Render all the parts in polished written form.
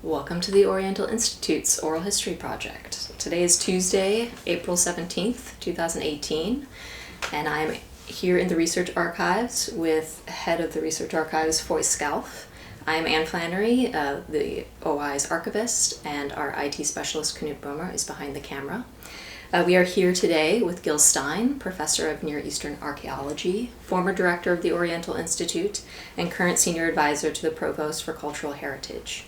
Welcome to the Oriental Institute's Oral History Project. Today is Tuesday, April 17th, 2018, and I'm here in the Research Archives with head of the Research Archives, Voigt Scalf. I'm Anne Flannery, the OI's archivist, and our IT specialist, Knut Boehmer, is behind the camera. We are here today with Gil Stein, professor of Near Eastern Archaeology, former director of the Oriental Institute, and current senior advisor to the Provost for Cultural Heritage.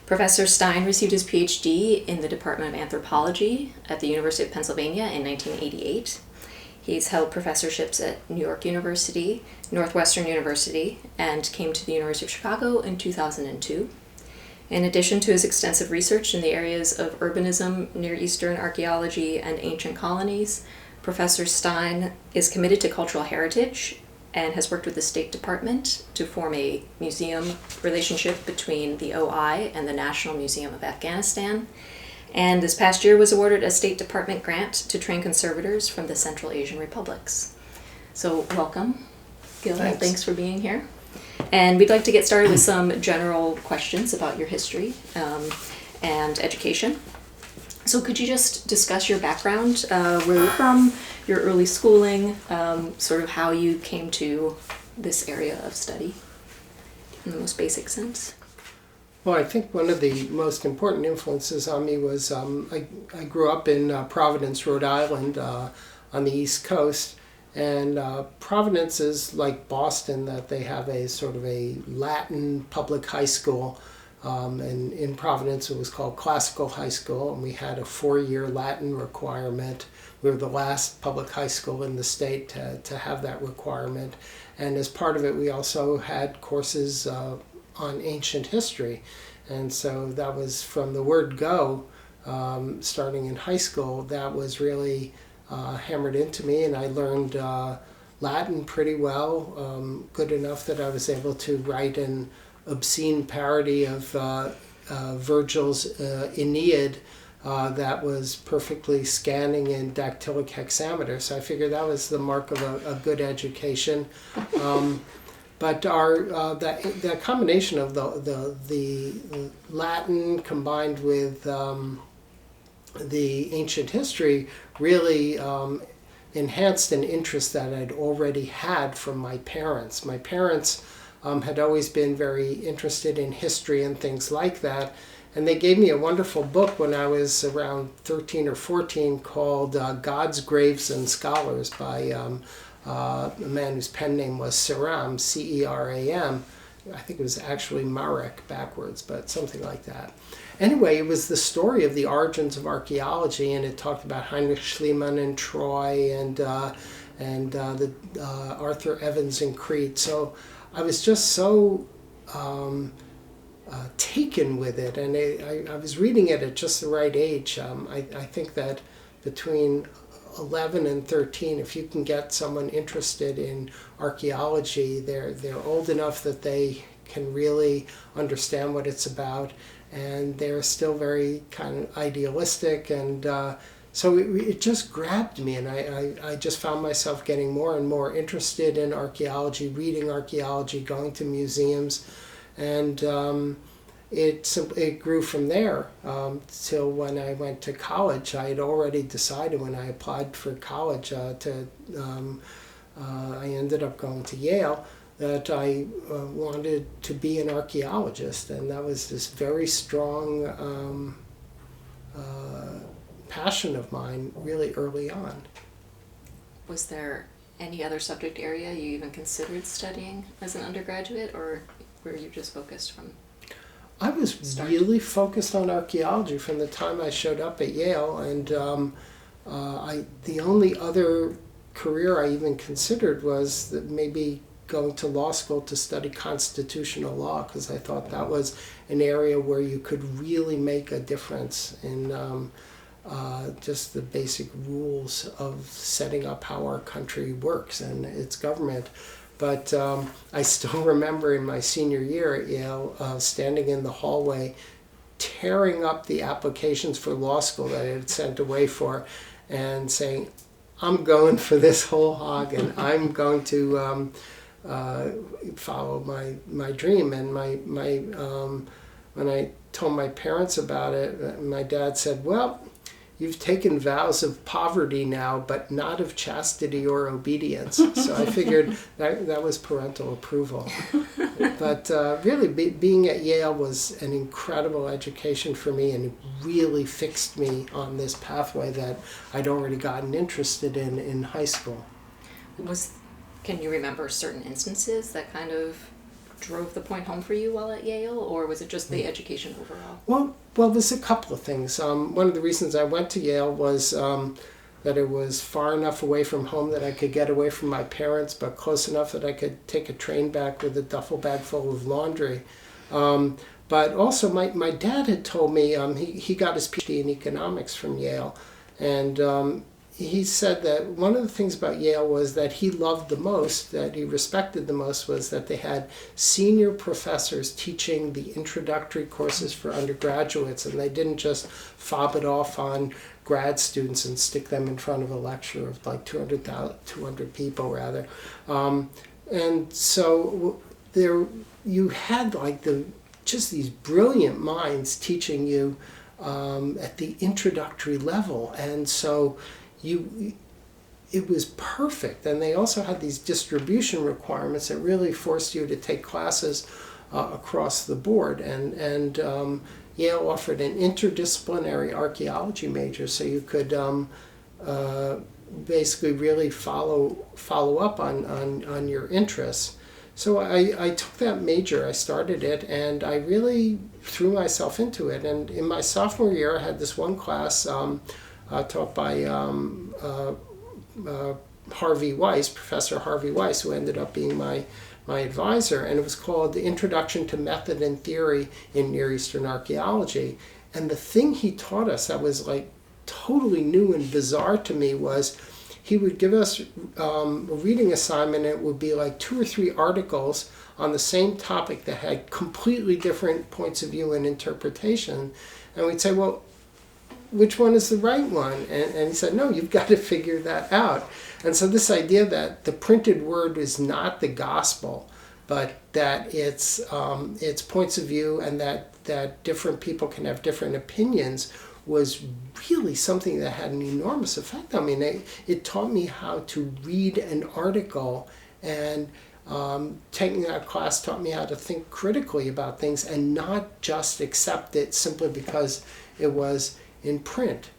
Professor Stein received his PhD in the Department of Anthropology at the University of Pennsylvania in 1988. He's held professorships at New York University, Northwestern University, and came to the University of Chicago in 2002. In addition to his extensive research in the areas of urbanism, Near Eastern archaeology, and ancient colonies, Professor Stein is committed to cultural heritage and has worked with the State Department to form a museum relationship between the OI and the National Museum of Afghanistan. And this past year was awarded a State Department grant to train conservators from the Central Asian republics. So welcome, Gil. Thanks for being here. And we'd like to get started with some general questions about your history and education. So could you just discuss your background, where you're from, your early schooling, sort of how you came to this area of study in the most basic sense? Well, I think one of the most important influences on me was I grew up in Providence, Rhode Island, on the East Coast. And Providence is like Boston, that they have a sort of a Latin public high school. And in Providence it was called Classical High School, and we had a 4-year Latin requirement. We were the last public high school in the state to have that requirement. And as part of it, we also had courses on ancient history. And so that was from the word go, starting in high school, that was really hammered into me, and I learned Latin pretty well, good enough that I was able to write an obscene parody of Virgil's Aeneid that was perfectly scanning in dactylic hexameter. So I figured that was the mark of a good education. But that combination of the Latin combined with the ancient history really enhanced an interest that I'd already had from my parents. My parents had always been very interested in history and things like that, and they gave me a wonderful book when I was around 13 or 14 called Gods, Graves, and Scholars by a man whose pen name was Ceram, C-E-R-A-M. I think it was actually Marek backwards, but something like that. Anyway, it was the story of the origins of archaeology, and it talked about Heinrich Schliemann and Troy and the Arthur Evans in Crete. So I was just so taken with it, and I was reading it at just the right age. I think that between 11 and 13, if you can get someone interested in archaeology, they're old enough that they can really understand what it's about, and they're still very kind of idealistic, and so it just grabbed me, and I just found myself getting more and more interested in archaeology, reading archaeology, going to museums, and it grew from there till when I went to college. I had already decided when I applied for college I ended up going to Yale, that I wanted to be an archaeologist, and that was this very strong passion of mine really early on. Was there any other subject area you even considered studying as an undergraduate, or were you just focused from I was really focused on archaeology from the time I showed up at Yale, and the only other career I even considered was that maybe going to law school to study constitutional law, because I thought that was an area where you could really make a difference in just the basic rules of setting up how our country works and its government. But I still remember in my senior year at Yale standing in the hallway tearing up the applications for law school that I had sent away for and saying, I'm going for this whole hog, and I'm going to follow my dream. And my when I told my parents about it, my dad said, "Well, you've taken vows of poverty now, but not of chastity or obedience." So I figured that was parental approval. But really, being at Yale was an incredible education for me, and it really fixed me on this pathway that I'd already gotten interested in high school. Can you remember certain instances that kind of drove the point home for you while at Yale, or was it just the education overall? Well, there's a couple of things. One of the reasons I went to Yale was that it was far enough away from home that I could get away from my parents, but close enough that I could take a train back with a duffel bag full of laundry. But also, my dad had told me he got his PhD in economics from Yale, and he said that one of the things about Yale was that he loved the most, that he respected the most, was that they had senior professors teaching the introductory courses for undergraduates, and they didn't just fob it off on grad students and stick them in front of a lecture of like 200 people rather. And so there you had like just these brilliant minds teaching you at the introductory level, and so it was perfect. And they also had these distribution requirements that really forced you to take classes across the board. And Yale offered an interdisciplinary archaeology major, so you could basically really follow up on your interests. So I took that major, I started it, and I really threw myself into it. And in my sophomore year, I had this one class taught by Harvey Weiss, Professor Harvey Weiss, who ended up being my advisor, and it was called The Introduction to Method and Theory in Near Eastern Archaeology. And the thing he taught us that was like totally new and bizarre to me was he would give us a reading assignment. It would be like 2 or 3 articles on the same topic that had completely different points of view and interpretation. And we'd say, well, which one is the right one? And he said, no, you've got to figure that out. And so this idea that the printed word is not the gospel, but that it's points of view, and that different people can have different opinions, was really something that had an enormous effect on me. It taught me how to read an article, and taking that class taught me how to think critically about things and not just accept it simply because it was in print.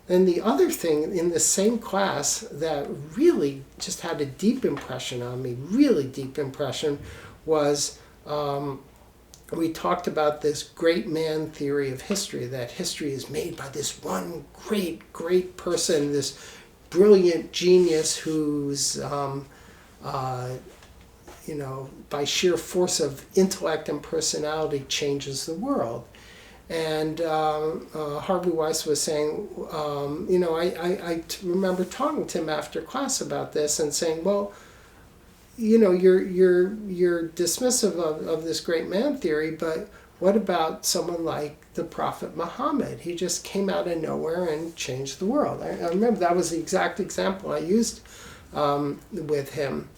And the other thing in the same class that really just had a deep impression on me, really deep impression, was we talked about this great man theory of history, that history is made by this one great person, this brilliant genius who's by sheer force of intellect and personality changes the world. And Harvey Weiss was saying, I remember talking to him after class about this and saying, well, you're dismissive of this great man theory, but what about someone like the Prophet Muhammad? He just came out of nowhere and changed the world. I remember that was the exact example I used with him.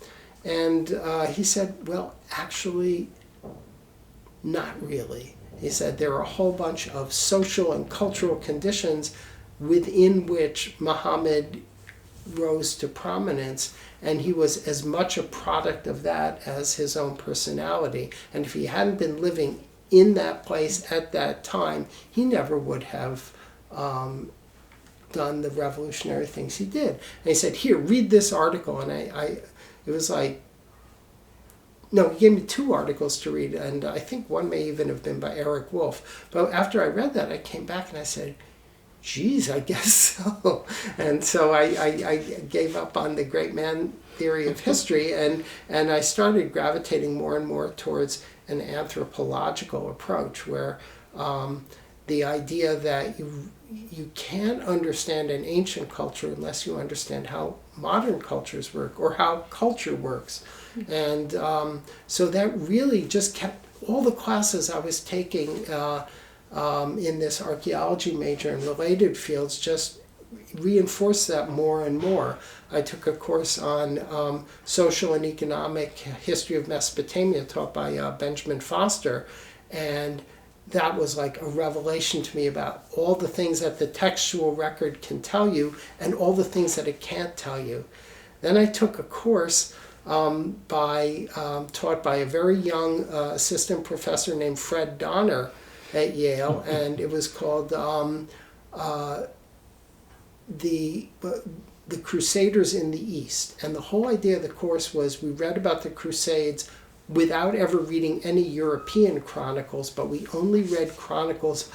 And he said, well, actually, not really. He said there are a whole bunch of social and cultural conditions within which Muhammad rose to prominence, and he was as much a product of that as his own personality. And if he hadn't been living in that place at that time, he never would have done the revolutionary things he did. And he said, here, read this article. And it was like, no, he gave me 2 articles to read, and I think one may even have been by Eric Wolf. But after I read that, I came back and I said, geez, I guess so. And so I gave up on the great man theory of history, and I started gravitating more and more towards an anthropological approach, where the idea that you can't understand an ancient culture unless you understand how modern cultures work or how culture works. And so that really just kept all the classes I was taking in this archaeology major and related fields just reinforced that more and more. I took a course on social and economic history of Mesopotamia taught by Benjamin Foster, and that was like a revelation to me about all the things that the textual record can tell you and all the things that it can't tell you. Then I took a course taught by a very young assistant professor named Fred Donner at Yale, and it was called the Crusaders in the East. And the whole idea of the course was we read about the Crusades without ever reading any European chronicles, but we only read chronicles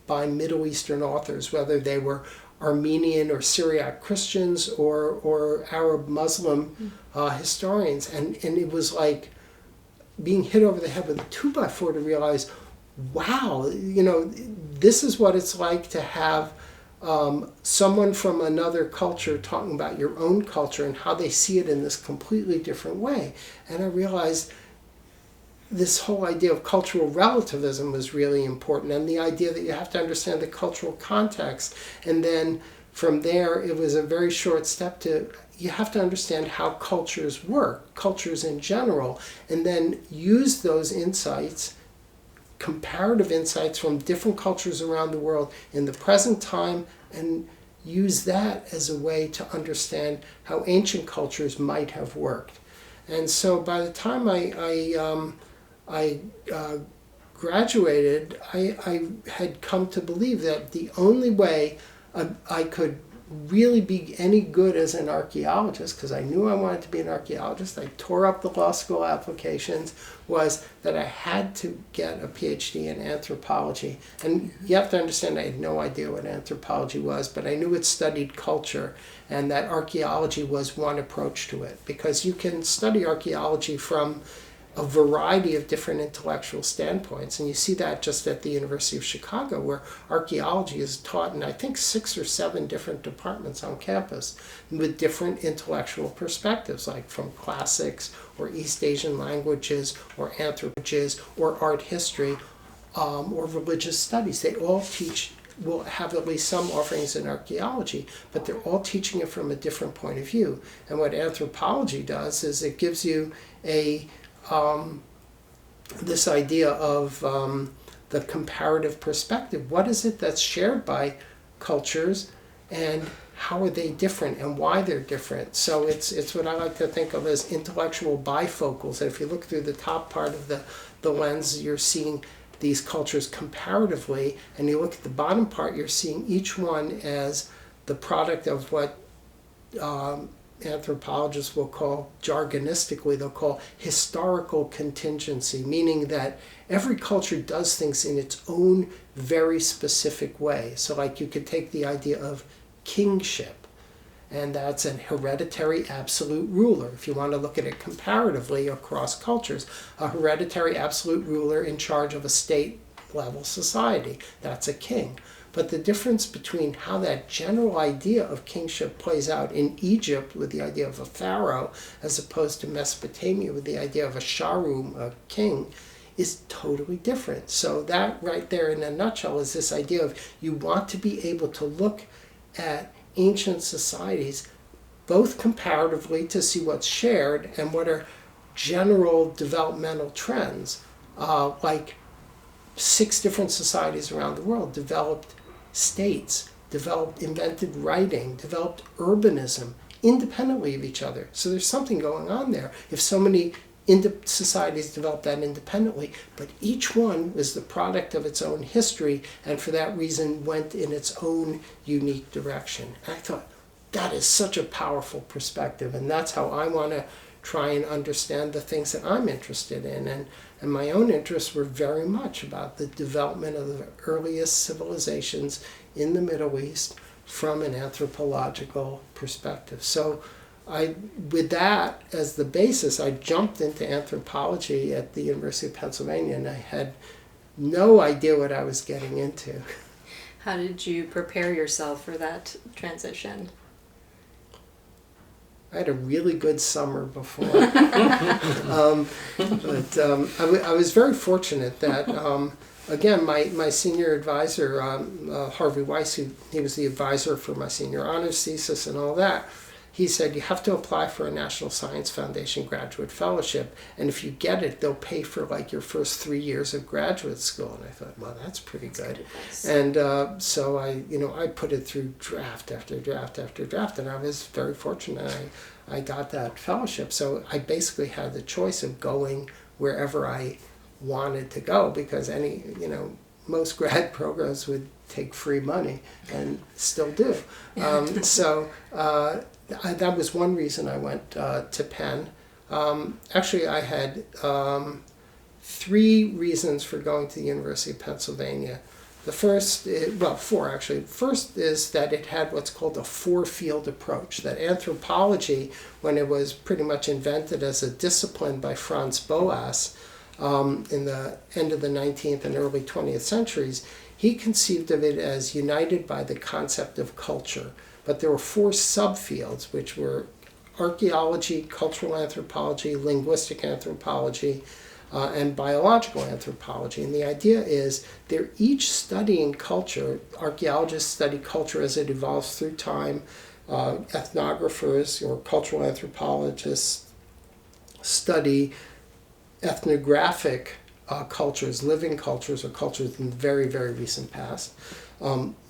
by Middle Eastern authors, whether they were Armenian or Syriac Christians or Arab Muslim historians. And it was like being hit over the head with a 2x4 to realize, wow, this is what it's like to have someone from another culture talking about your own culture and how they see it in this completely different way. And I realized this whole idea of cultural relativism was really important, and the idea that you have to understand the cultural context. And then from there, it was a very short step to, you have to understand how cultures work, cultures in general, and then use those insights, comparative insights from different cultures around the world in the present time, and use that as a way to understand how ancient cultures might have worked. And so by the time I graduated, I had come to believe that the only way I could really be any good as an archaeologist, because I knew I wanted to be an archaeologist, I tore up the law school applications, was that I had to get a PhD in anthropology. And you have to understand, I had no idea what anthropology was, but I knew it studied culture, and that archaeology was one approach to it, because you can study archaeology from a variety of different intellectual standpoints. And you see that just at the University of Chicago, where archaeology is taught in, I think, 6 or 7 different departments on campus with different intellectual perspectives, like from classics or East Asian languages or anthropology or art history or religious studies. They all will have at least some offerings in archaeology, but they're all teaching it from a different point of view. And what anthropology does is it gives you this idea of the comparative perspective. What is it that's shared by cultures, and how are they different, and why they're different? So it's what I like to think of as intellectual bifocals. And if you look through the top part of the lens, you're seeing these cultures comparatively, and you look at the bottom part, you're seeing each one as the product of what anthropologists will call, jargonistically, they'll call historical contingency, meaning that every culture does things in its own very specific way. So like you could take the idea of kingship, and that's an hereditary absolute ruler. If you want to look at it comparatively across cultures, a hereditary absolute ruler in charge of a state-level society, that's a king. But the difference between how that general idea of kingship plays out in Egypt with the idea of a pharaoh, as opposed to Mesopotamia with the idea of a sharum, a king, is totally different. So that right there in a nutshell is this idea of you want to be able to look at ancient societies both comparatively to see what's shared and what are general developmental trends. Like 6 different societies around the world developed states, invented writing, developed urbanism independently of each other. So there's something going on there. If so many societies developed that independently, but each one was the product of its own history, and for that reason went in its own unique direction. And I thought, that is such a powerful perspective, and that's how I want to try and understand the things that I'm interested in. And my own interests were very much about the development of the earliest civilizations in the Middle East from an anthropological perspective. So with that as the basis, I jumped into anthropology at the University of Pennsylvania, and I had no idea what I was getting into. How did you prepare yourself for that transition? I had a really good summer before. I was very fortunate that, again, my senior advisor, Harvey Weiss, he was the advisor for my senior honors thesis and all that, he said, you have to apply for a National Science Foundation graduate fellowship, and if you get it, they'll pay for like your first 3 years of graduate school. And I thought, well, that's pretty good. And so I put it through draft after draft after draft, and I was very fortunate. I got that fellowship. So I basically had the choice of going wherever I wanted to go, because most grad programs would take free money, and still do. That was one reason I went to Penn. Actually, I had 3 reasons for going to the University of Pennsylvania. The first, 4 actually. First is that it had what's called a 4-field approach, that anthropology, when it was pretty much invented as a discipline by Franz Boas in the end of the 19th and early 20th centuries, he conceived of it as united by the concept of culture. But there were 4 subfields, which were archaeology, cultural anthropology, linguistic anthropology, and biological anthropology. And the idea is they're each studying culture. Archaeologists study culture as it evolves through time. Ethnographers or cultural anthropologists study ethnographic cultures, living cultures, or cultures in the very, very recent past.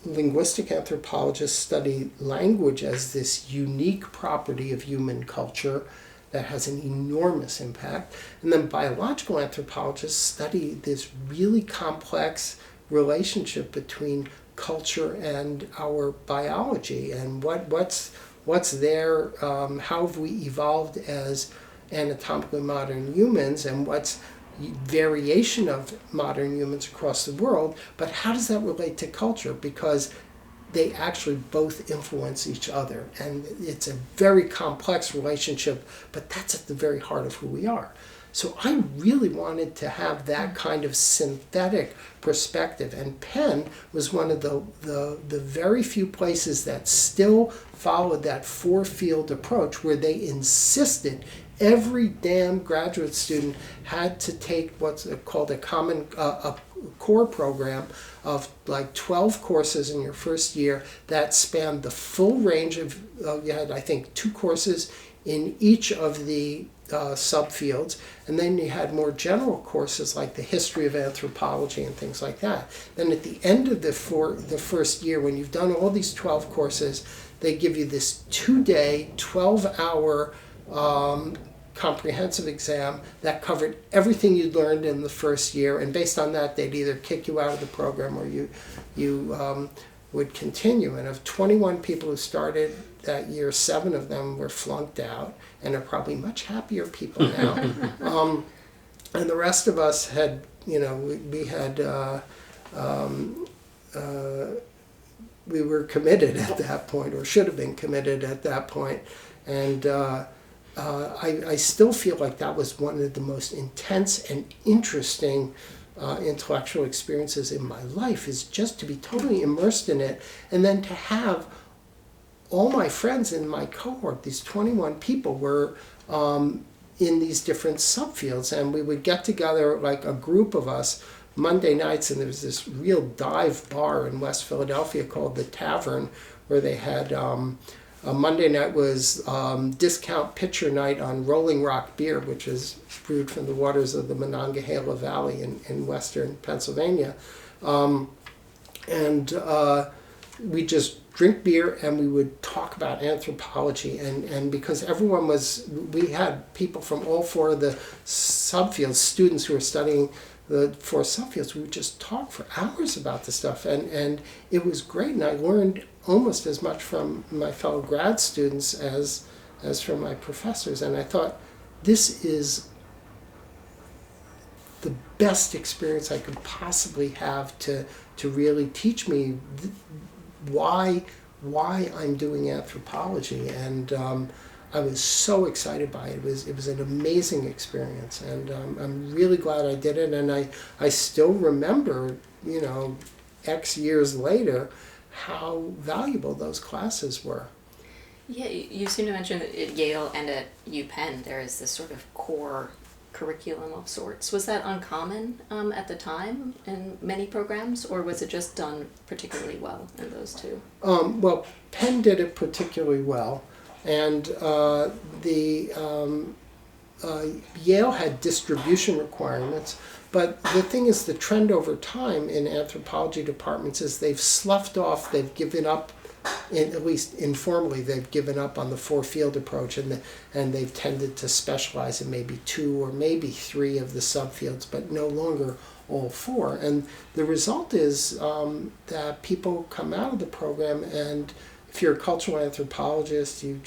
Linguistic anthropologists study language as this unique property of human culture that has an enormous impact. And then biological anthropologists study this really complex relationship between culture and our biology, and what's there, how have we evolved as anatomically modern humans, and what's variation of modern humans across the world, but how does that relate to culture? Because they actually both influence each other, and it's a very complex relationship, but that's at the very heart of who we are. So I really wanted to have that kind of synthetic perspective, and Penn was one of the very few places that still followed that 4-field approach, where they insisted every damn graduate student had to take what's called a core program of like 12 courses in your first year that spanned the full range of, you had I think 2 courses in each of the subfields, and then you had more general courses like the history of anthropology and things like that. Then at the end of the first year, when you've done all these 12 courses, they give you this 2-day, 12-hour comprehensive exam that covered everything you'd learned in the first year, and based on that they'd either kick you out of the program or you would continue. And of 21 people who started that year, 7 of them were flunked out and are probably much happier people now. And the rest of us had, we were committed at that point, or should have been committed at that point. And I still feel like that was one of the most intense and interesting intellectual experiences in my life, is just to be totally immersed in it, and then to have all my friends in my cohort, these 21 people, were in these different subfields, and we would get together, like a group of us, Monday nights, and there was this real dive bar in West Philadelphia called the Tavern, where they had Monday night was discount pitcher night on Rolling Rock beer, which is brewed from the waters of the Monongahela Valley in western Pennsylvania. And we just drink beer and we would talk about anthropology. And because we had people from all 4 of the subfields, students who were studying the 4 subfields, we would just talk for hours about the stuff. And it was great, and I learned almost as much from my fellow grad students as from my professors. And I thought, this is the best experience I could possibly have to really teach me why I'm doing anthropology. And I was so excited by it. It was an amazing experience, and I'm really glad I did it. And I still remember, X years later, how valuable those classes were. Yeah, you seem to mention that at Yale and at U Penn there is this sort of core curriculum of sorts. Was that uncommon at the time in many programs, or was it just done particularly well in those 2? Well, Penn did it particularly well. And Yale had distribution requirements, but the thing is, the trend over time in anthropology departments is they've sloughed off, they've given up, at least informally, they've given up on the four-field approach, and they've tended to specialize in maybe 2 or maybe 3 of the subfields, but no longer all 4. And the result is that people come out of the program, and if you're a cultural anthropologist, you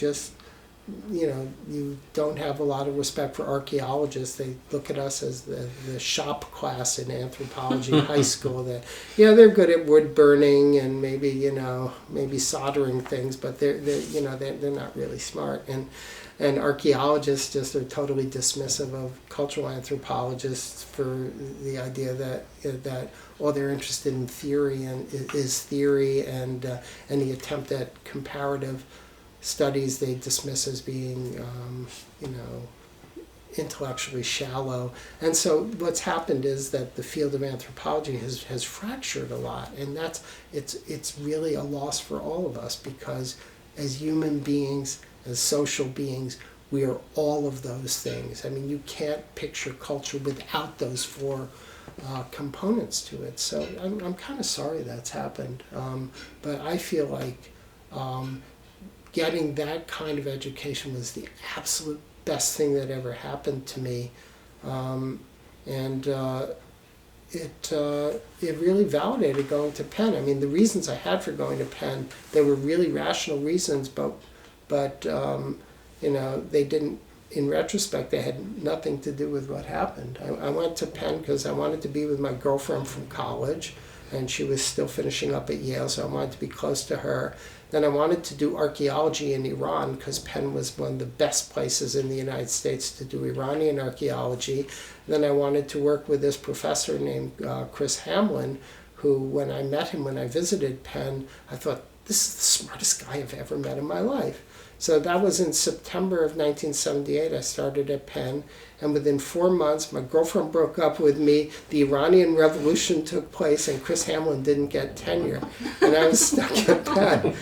don't have a lot of respect for archaeologists. They look at us as the shop class in anthropology in high school. That they're good at wood burning and maybe soldering things, but they're not really smart. And archaeologists just are totally dismissive of cultural anthropologists for the idea that all they're interested in theory is theory, and the attempt at comparative studies they dismiss as being, intellectually shallow. And so what's happened is that the field of anthropology has fractured a lot, and it's really a loss for all of us, because as human beings, as social beings, we are all of those things. I mean, you can't picture culture without those 4 components to it. So I'm kind of sorry that's happened, but I feel like getting that kind of education was the absolute best thing that ever happened to me, it really validated going to Penn. I mean, the reasons I had for going to Penn, they were really rational reasons, but they didn't. In retrospect, they had nothing to do with what happened. I went to Penn because I wanted to be with my girlfriend from college, and she was still finishing up at Yale, so I wanted to be close to her. Then I wanted to do archaeology in Iran because Penn was one of the best places in the United States to do Iranian archaeology. Then I wanted to work with this professor named Chris Hamlin, who, when I met him when I visited Penn, I thought, this is the smartest guy I've ever met in my life. So that was in September of 1978. I started at Penn, and within 4 months, my girlfriend broke up with me, the Iranian Revolution took place, and Chris Hamlin didn't get tenure, and I was stuck at Penn.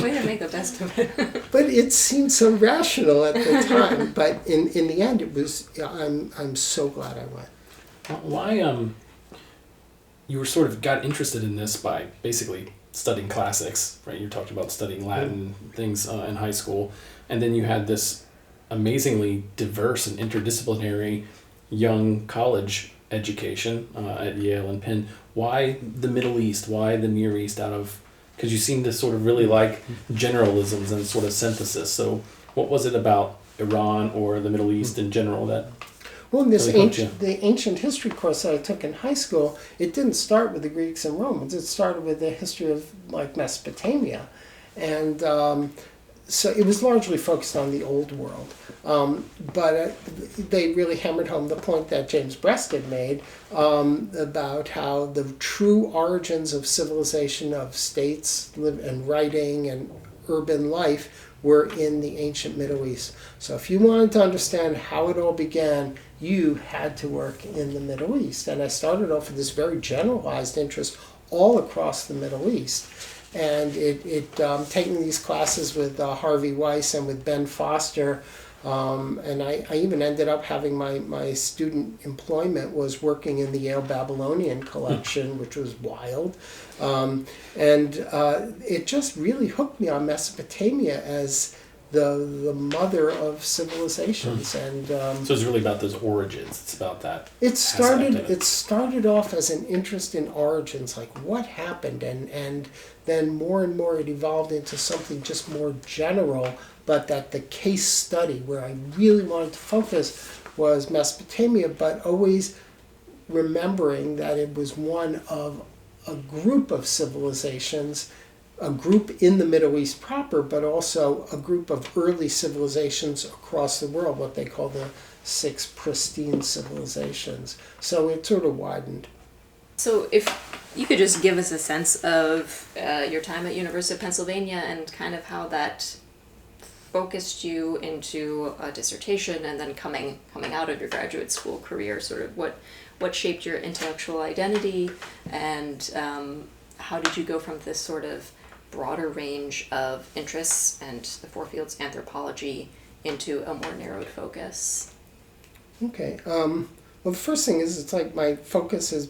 Way to make the best of it. But it seemed so rational at the time. But in the end, it was. I'm so glad I went. Why you were sort of got interested in this by basically studying classics, right? You talked about studying Latin things in high school, and then you had this amazingly diverse and interdisciplinary young college education at Yale and Penn. Why the Middle East? Why the Near East? Because you seem to sort of really like generalisms and sort of synthesis. So what was it about Iran or the Middle East in general that? Well, in the ancient history course that I took in high school, it didn't start with the Greeks and Romans. It started with the history of Mesopotamia, and so it was largely focused on the Old World. But they really hammered home the point that James Breasted made about how the true origins of civilization, of states and writing and urban life, were in the ancient Middle East. So if you wanted to understand how it all began, you had to work in the Middle East. And I started off with this very generalized interest all across the Middle East. And taking these classes with Harvey, Weiss, and with Ben Foster, and I even ended up having my student employment was working in the Yale Babylonian collection, which was wild. It just really hooked me on Mesopotamia as the mother of civilizations. And so it's really about those origins. It's about that. It started off as an interest in origins, like what happened, and then more and more it evolved into something just more general, but that the case study where I really wanted to focus was Mesopotamia, but always remembering that it was one of a group of civilizations, a group in the Middle East proper, but also a group of early civilizations across the world, what they call the 6 pristine civilizations. So it sort of widened. So if you could just give us a sense of your time at University of Pennsylvania and kind of how that focused you into a dissertation and then coming out of your graduate school career, sort of what shaped your intellectual identity, and how did you go from this sort of broader range of interests and the four fields anthropology into a more narrowed focus? Okay. Well, the first thing is, it's like my focus is,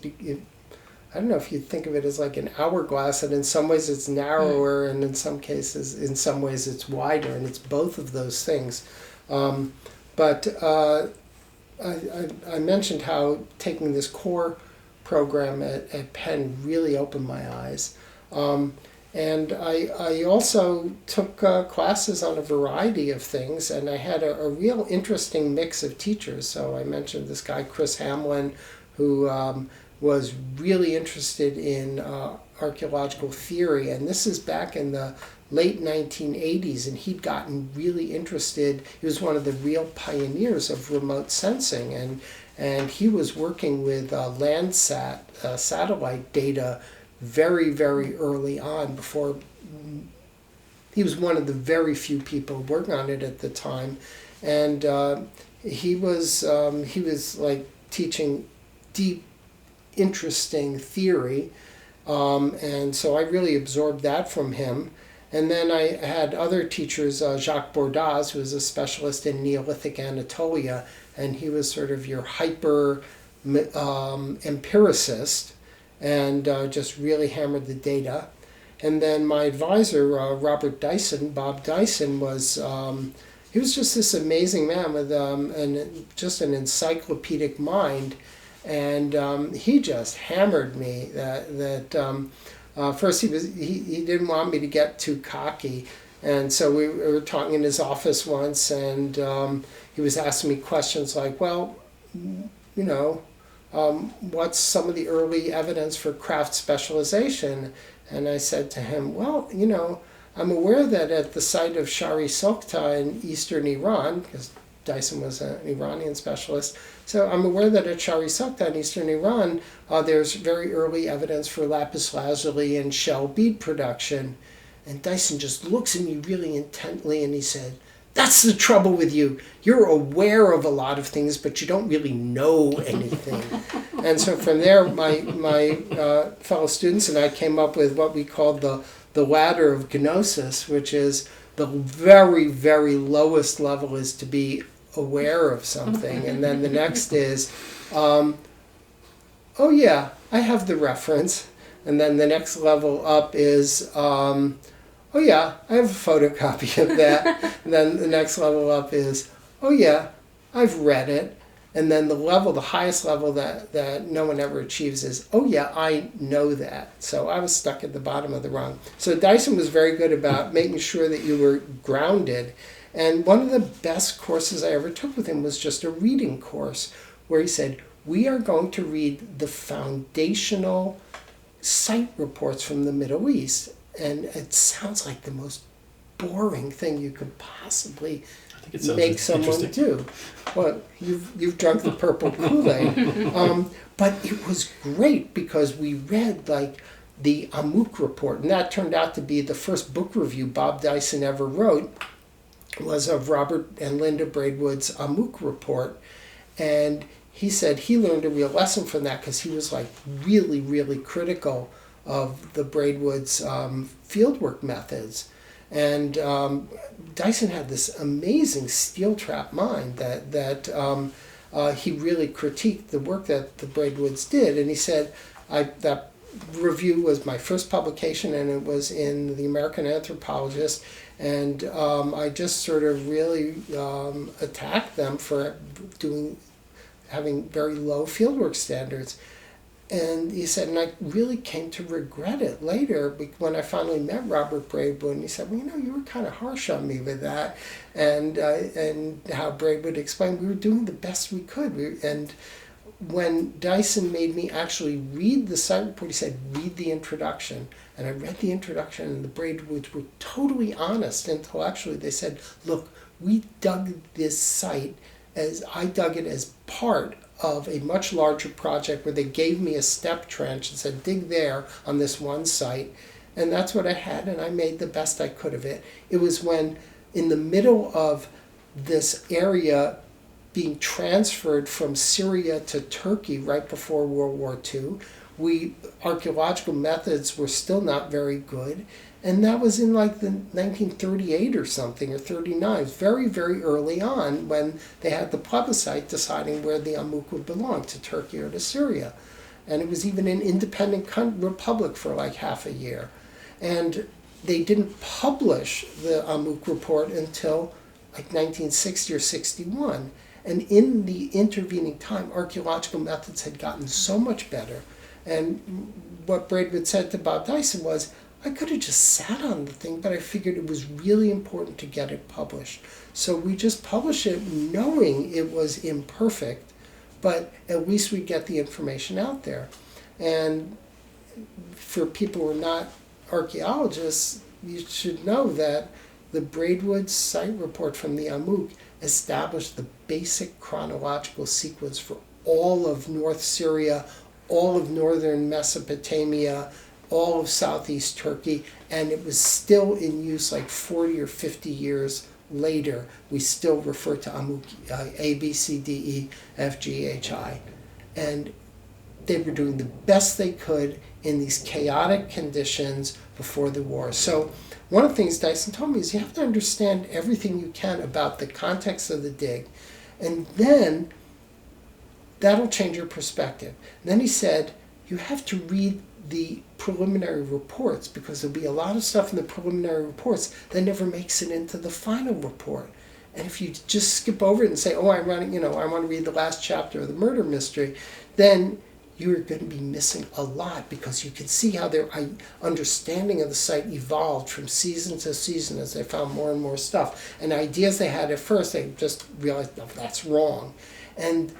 I don't know if you think of it as like an hourglass, and in some ways it's narrower, and in some ways it's wider, and it's both of those things. But I mentioned how taking this core program at Penn really opened my eyes. And I also took classes on a variety of things, and I had a real interesting mix of teachers. So I mentioned this guy, Chris Hamlin, who was really interested in archaeological theory, and this is back in the late 1980s, and he'd gotten really interested. He was one of the real pioneers of remote sensing, and he was working with Landsat satellite data very, very early on. Before he was one of the very few people working on it at the time, and he was like teaching deep, interesting theory, and so I really absorbed that from him. And then I had other teachers, Jacques Bordaz, who was a specialist in Neolithic Anatolia, and he was sort of your hyper empiricist, and just really hammered the data. And then my advisor, Bob Dyson, was he was just this amazing man with just an encyclopedic mind, and he just hammered me that first he didn't want me to get too cocky, and so we were talking in his office once, and he was asking me questions like, well, you know, what's some of the early evidence for craft specialization? And I said to him, well, you know, I'm aware that at the site of Shari Sokhta in eastern Iran, because Dyson was an Iranian specialist, so I'm aware that at Shari Sokhta in eastern Iran, there's very early evidence for lapis lazuli and shell bead production. And Dyson just looks at me really intently, and he said, that's the trouble with you. You're aware of a lot of things, but you don't really know anything. And so from there, my fellow students and I came up with what we called the ladder of gnosis, which is the very, very lowest level is to be aware of something. And then the next is, oh yeah, I have the reference. And then the next level up is, oh yeah, I have a photocopy of that. And then the next level up is, oh yeah, I've read it. And then the highest level that no one ever achieves is, oh yeah, I know that. So I was stuck at the bottom of the rung. So Dyson was very good about making sure that you were grounded. And one of the best courses I ever took with him was just a reading course where he said, we are going to read the foundational site reports from the Middle East. And it sounds like the most boring thing you could possibly make someone do. Well, you've drunk the purple Kool-Aid. But it was great because we read like the Amuq report, and that turned out to be the first book review Bob Dyson ever wrote, was of Robert and Linda Braidwood's Amuq report. And he said he learned a real lesson from that because he was like really, really critical of the Braidwood's fieldwork methods. And Dyson had this amazing steel trap mind that he really critiqued the work that the Braidwoods did. And he said, that review was my first publication, and it was in the American Anthropologist. And I just sort of really attacked them for having very low fieldwork standards. And he said, and I really came to regret it later when I finally met Robert Braidwood. And he said, well, you know, you were kind of harsh on me with that. And how Braidwood explained we were doing the best we could. And when Dyson made me actually read the site report, he said, read the introduction. And I read the introduction, and the Braidwoods were totally honest intellectually. They said, look, we dug this site I dug it as part of a much larger project where they gave me a step trench and said, dig there on this one site. And that's what I had, and I made the best I could of it. It was when, in the middle of this area being transferred from Syria to Turkey right before World War II, archaeological methods were still not very good. And that was in like the 1938 or something, or 39, very, very early on when they had the plebiscite deciding where the Amuq would belong, to Turkey or to Syria. And it was even an independent republic for like half a year. And they didn't publish the Amuq report until like 1960 or 61. And in the intervening time, archaeological methods had gotten so much better. And what Braidwood said to Bob Dyson was, I could have just sat on the thing, but I figured it was really important to get it published. So we just published it knowing it was imperfect, but at least we get the information out there. And for people who are not archaeologists, you should know that the Braidwood Site Report from the Amuq established the basic chronological sequence for all of North Syria, all of northern Mesopotamia, all of southeast Turkey, and it was still in use like 40 or 50 years later. We still refer to Amuq A, B, C, D, E, F, G, H, I. And they were doing the best they could in these chaotic conditions before the war. So one of the things Dyson told me is you have to understand everything you can about the context of the dig, and then that'll change your perspective. And then he said, you have to read the preliminary reports, because there'll be a lot of stuff in the preliminary reports that never makes it into the final report. And if you just skip over it and say, oh, I want to read the last chapter of the murder mystery, then you're going to be missing a lot, because you can see how their understanding of the site evolved from season to season as they found more and more stuff. And ideas they had at first, they just realized, oh, that's wrong. And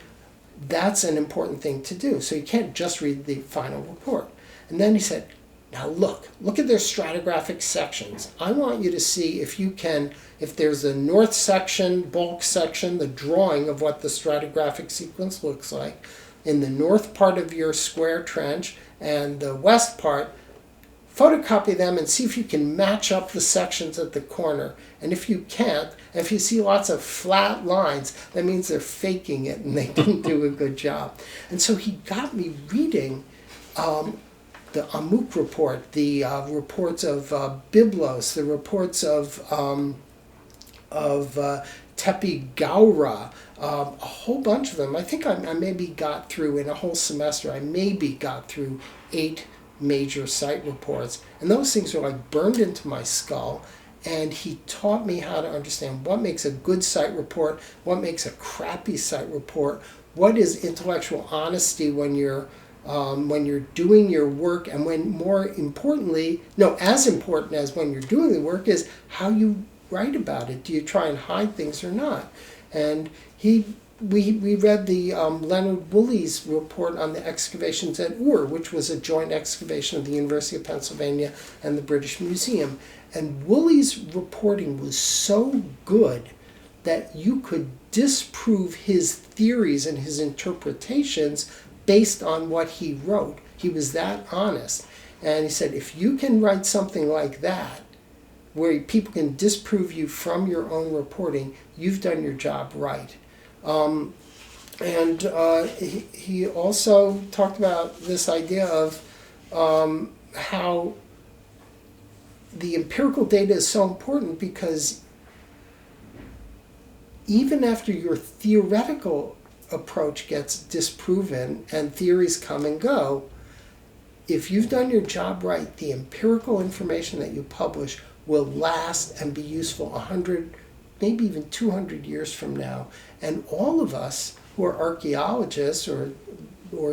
that's an important thing to do. So you can't just read the final report. And then he said, now look at their stratigraphic sections. I want you to see if there's a north section, bulk section, the drawing of what the stratigraphic sequence looks like, in the north part of your square trench and the west part, photocopy them and see if you can match up the sections at the corner. And if you can't, and if you see lots of flat lines, that means they're faking it and they didn't do a good job. And so he got me reading the Amuq report, the reports of Byblos, the reports of Tepe Gowra, a whole bunch of them. I think I maybe got through, in a whole semester, I maybe got through 8 major site reports. And those things are like burned into my skull. And he taught me how to understand what makes a good site report, what makes a crappy site report, what is intellectual honesty when you're doing your work, and when as important as when you're doing the work is how you write about it. Do you try and hide things or not? And we read the Leonard Woolley's report on the excavations at Ur, which was a joint excavation of the University of Pennsylvania and the British Museum. And Woolley's reporting was so good that you could disprove his theories and his interpretations based on what he wrote. He was that honest. And he said, if you can write something like that, where people can disprove you from your own reporting, you've done your job right. He also talked about this idea of how the empirical data is so important, because even after your theoretical approach gets disproven and theories come and go, if you've done your job right, the empirical information that you publish will last and be useful 100, maybe even 200 years from now. And all of us who are archaeologists or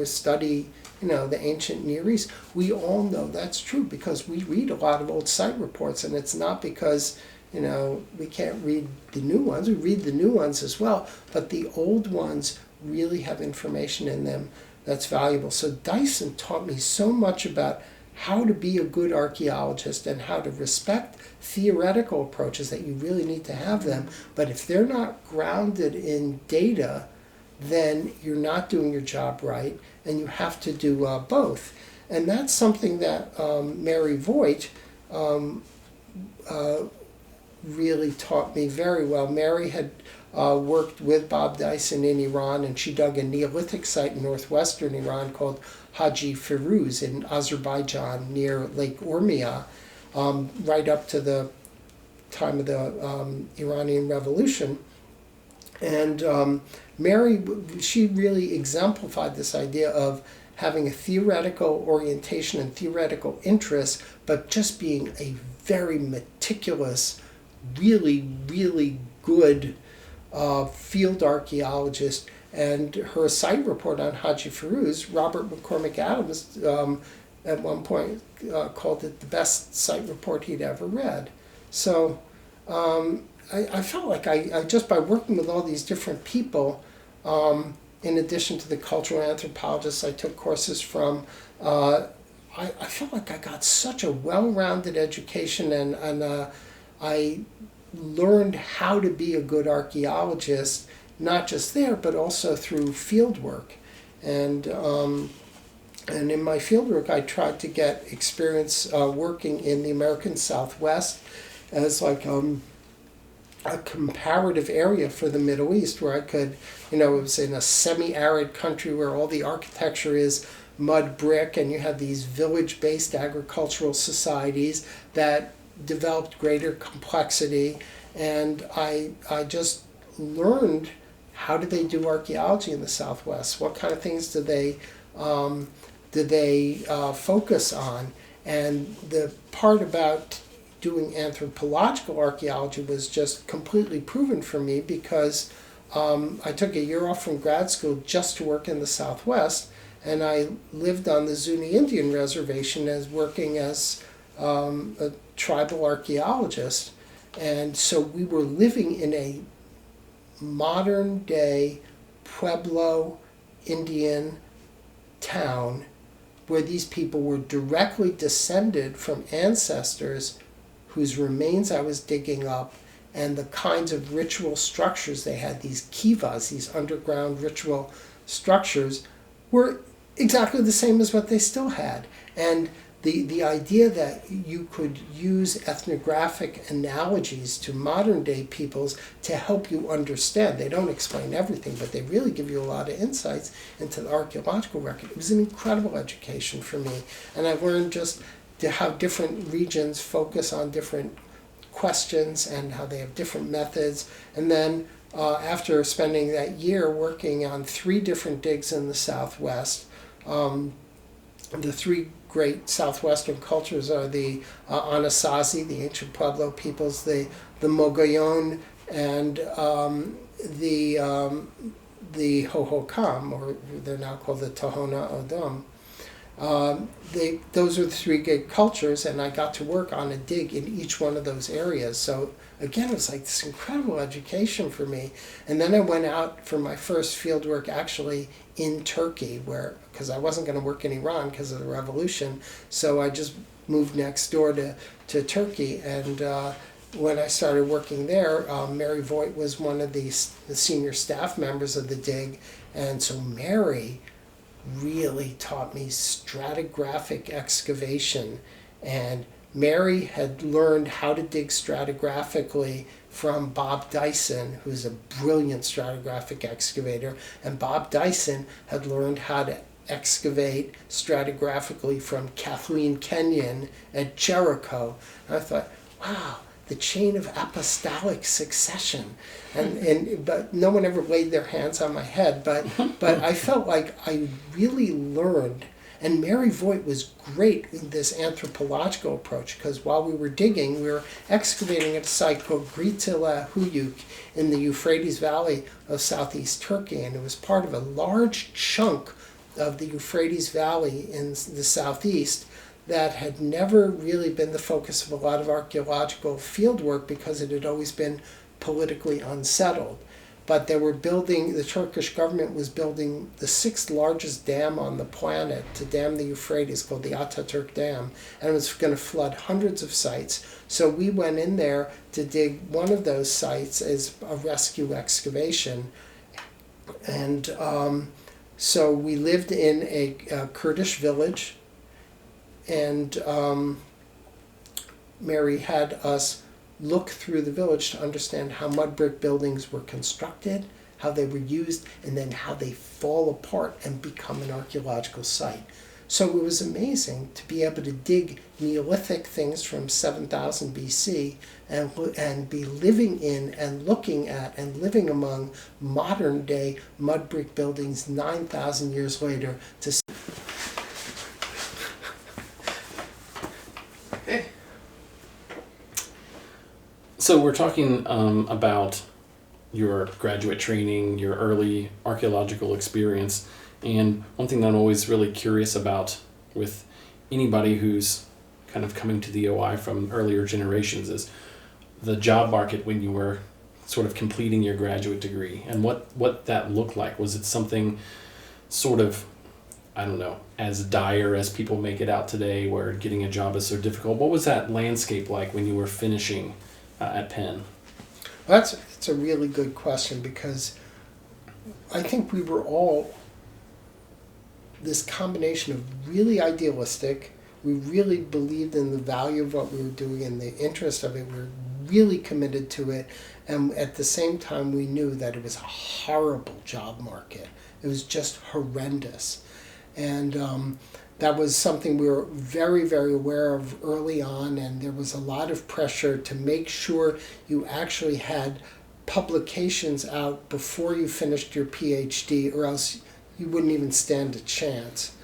study, the ancient Near East, we all know that's true, because we read a lot of old site reports, and it's not because we can't read the new ones. We read the new ones as well, but the old ones really have information in them that's valuable. So Dyson taught me so much about how to be a good archaeologist and how to respect theoretical approaches, that you really need to have them. But if they're not grounded in data, then you're not doing your job right, and you have to do both. And that's something that Mary Voigt really taught me very well. Mary had worked with Bob Dyson in Iran, and she dug a Neolithic site in northwestern Iran called Haji Firuz in Azerbaijan near Lake Urmia, right up to the time of the Iranian Revolution. And Mary, she really exemplified this idea of having a theoretical orientation and theoretical interest, but just being a very meticulous, really, really good field archaeologist. And her site report on Haji Firuz, Robert McCormick Adams at one point called it the best site report he'd ever read. So I felt like I just by working with all these different people, in addition to the cultural anthropologists I took courses from, I felt like I got such a well-rounded education, and I learned how to be a good archaeologist, not just there, but also through field work. And in my field work, I tried to get experience working in the American Southwest as like a comparative area for the Middle East, where I could, it was in a semi-arid country where all the architecture is mud brick, and you have these village-based agricultural societies that developed greater complexity. And I just learned, how do they do archaeology in the Southwest? What kind of things do they focus on? And the part about doing anthropological archaeology was just completely proven for me, because I took a year off from grad school just to work in the Southwest, and I lived on the Zuni Indian Reservation working as a tribal archaeologist. And so we were living in a modern day Pueblo Indian town where these people were directly descended from ancestors whose remains I was digging up, and the kinds of ritual structures they had, these kivas, these underground ritual structures, were exactly the same as what they still had. And the idea that you could use ethnographic analogies to modern day peoples to help you understand. They don't explain everything, but they really give you a lot of insights into the archaeological record. It was an incredible education for me. And I learned just how different regions focus on different questions and how they have different methods. And then after spending that year working on 3 different digs in the Southwest, the 3 great southwestern cultures are the Anasazi, the ancient Pueblo peoples, the Mogollon, and the Hohokam, or they're now called the Tohono O'odham. Those are the 3 great cultures, and I got to work on a dig in each one of those areas. So again, it was like this incredible education for me. And then I went out for my first field work actually in Turkey, because I wasn't going to work in Iran because of the revolution. So I just moved next door to Turkey. And when I started working there, Mary Voigt was one of the senior staff members of the dig. And so Mary really taught me stratigraphic excavation. And Mary had learned how to dig stratigraphically from Bob Dyson, who's a brilliant stratigraphic excavator. And Bob Dyson had learned how to excavate stratigraphically from Kathleen Kenyon at Jericho. And I thought, wow, the chain of apostolic succession. But no one ever laid their hands on my head. But I felt like I really learned. And Mary Voigt was great in this anthropological approach, because while we were digging, we were excavating at a site called Gritila Huyuk in the Euphrates Valley of southeast Turkey. And it was part of a large chunk of the Euphrates Valley in the southeast that had never really been the focus of a lot of archaeological field work because it had always been politically unsettled. But the Turkish government was building the 6th largest dam on the planet to dam the Euphrates, called the Ataturk Dam, and it was going to flood hundreds of sites. So we went in there to dig one of those sites as a rescue excavation. And so we lived in a Kurdish village, and Mary had us look through the village to understand how mud brick buildings were constructed, how they were used, and then how they fall apart and become an archaeological site. So it was amazing to be able to dig Neolithic things from 7,000 BC and be living in and looking at and living among modern day mud brick buildings 9,000 years later to see. Okay. So we're talking about your graduate training, your early archaeological experience. And one thing that I'm always really curious about with anybody who's kind of coming to the OI from earlier generations is the job market when you were sort of completing your graduate degree and what that looked like. Was it something sort of, I don't know, as dire as people make it out today where getting a job is so difficult? What was that landscape like when you were finishing at Penn? Well, that's a really good question, because I think we were all this combination of really idealistic. We really believed in the value of what we were doing and the interest of it. We were really committed to it. And at the same time, we knew that it was a horrible job market. It was just horrendous. And that was something we were very, very aware of early on. And there was a lot of pressure to make sure you actually had publications out before you finished your PhD, or else you wouldn't even stand a chance.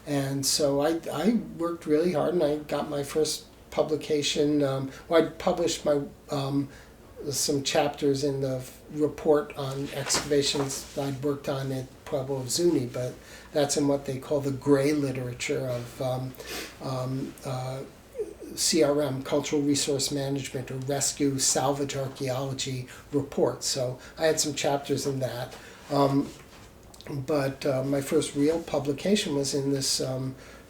And so I worked really hard, and I got my first publication. I published my some chapters in the report on excavations I'd worked on at Pueblo of Zuni, but that's in what they call the gray literature of CRM, Cultural Resource Management, or Rescue Salvage Archaeology reports. So I had some chapters in that. But my first real publication was in this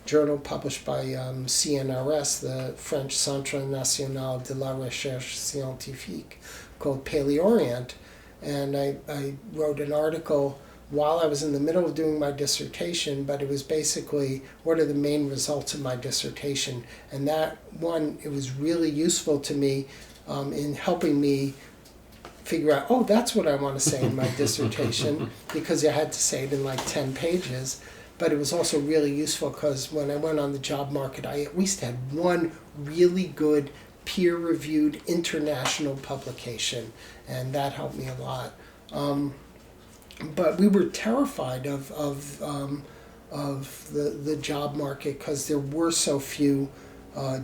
journal published by CNRS, the French Centre National de la Recherche Scientifique, called Paleorient. And I wrote an article while I was in the middle of doing my dissertation, but it was basically what are the main results of my dissertation. And that one, it was really useful to me in helping me figure out, oh, that's what I want to say in my dissertation, because I had to say it in like 10 pages. But it was also really useful because when I went on the job market, I at least had one really good peer-reviewed international publication, and that helped me a lot. But we were terrified of the job market because there were so few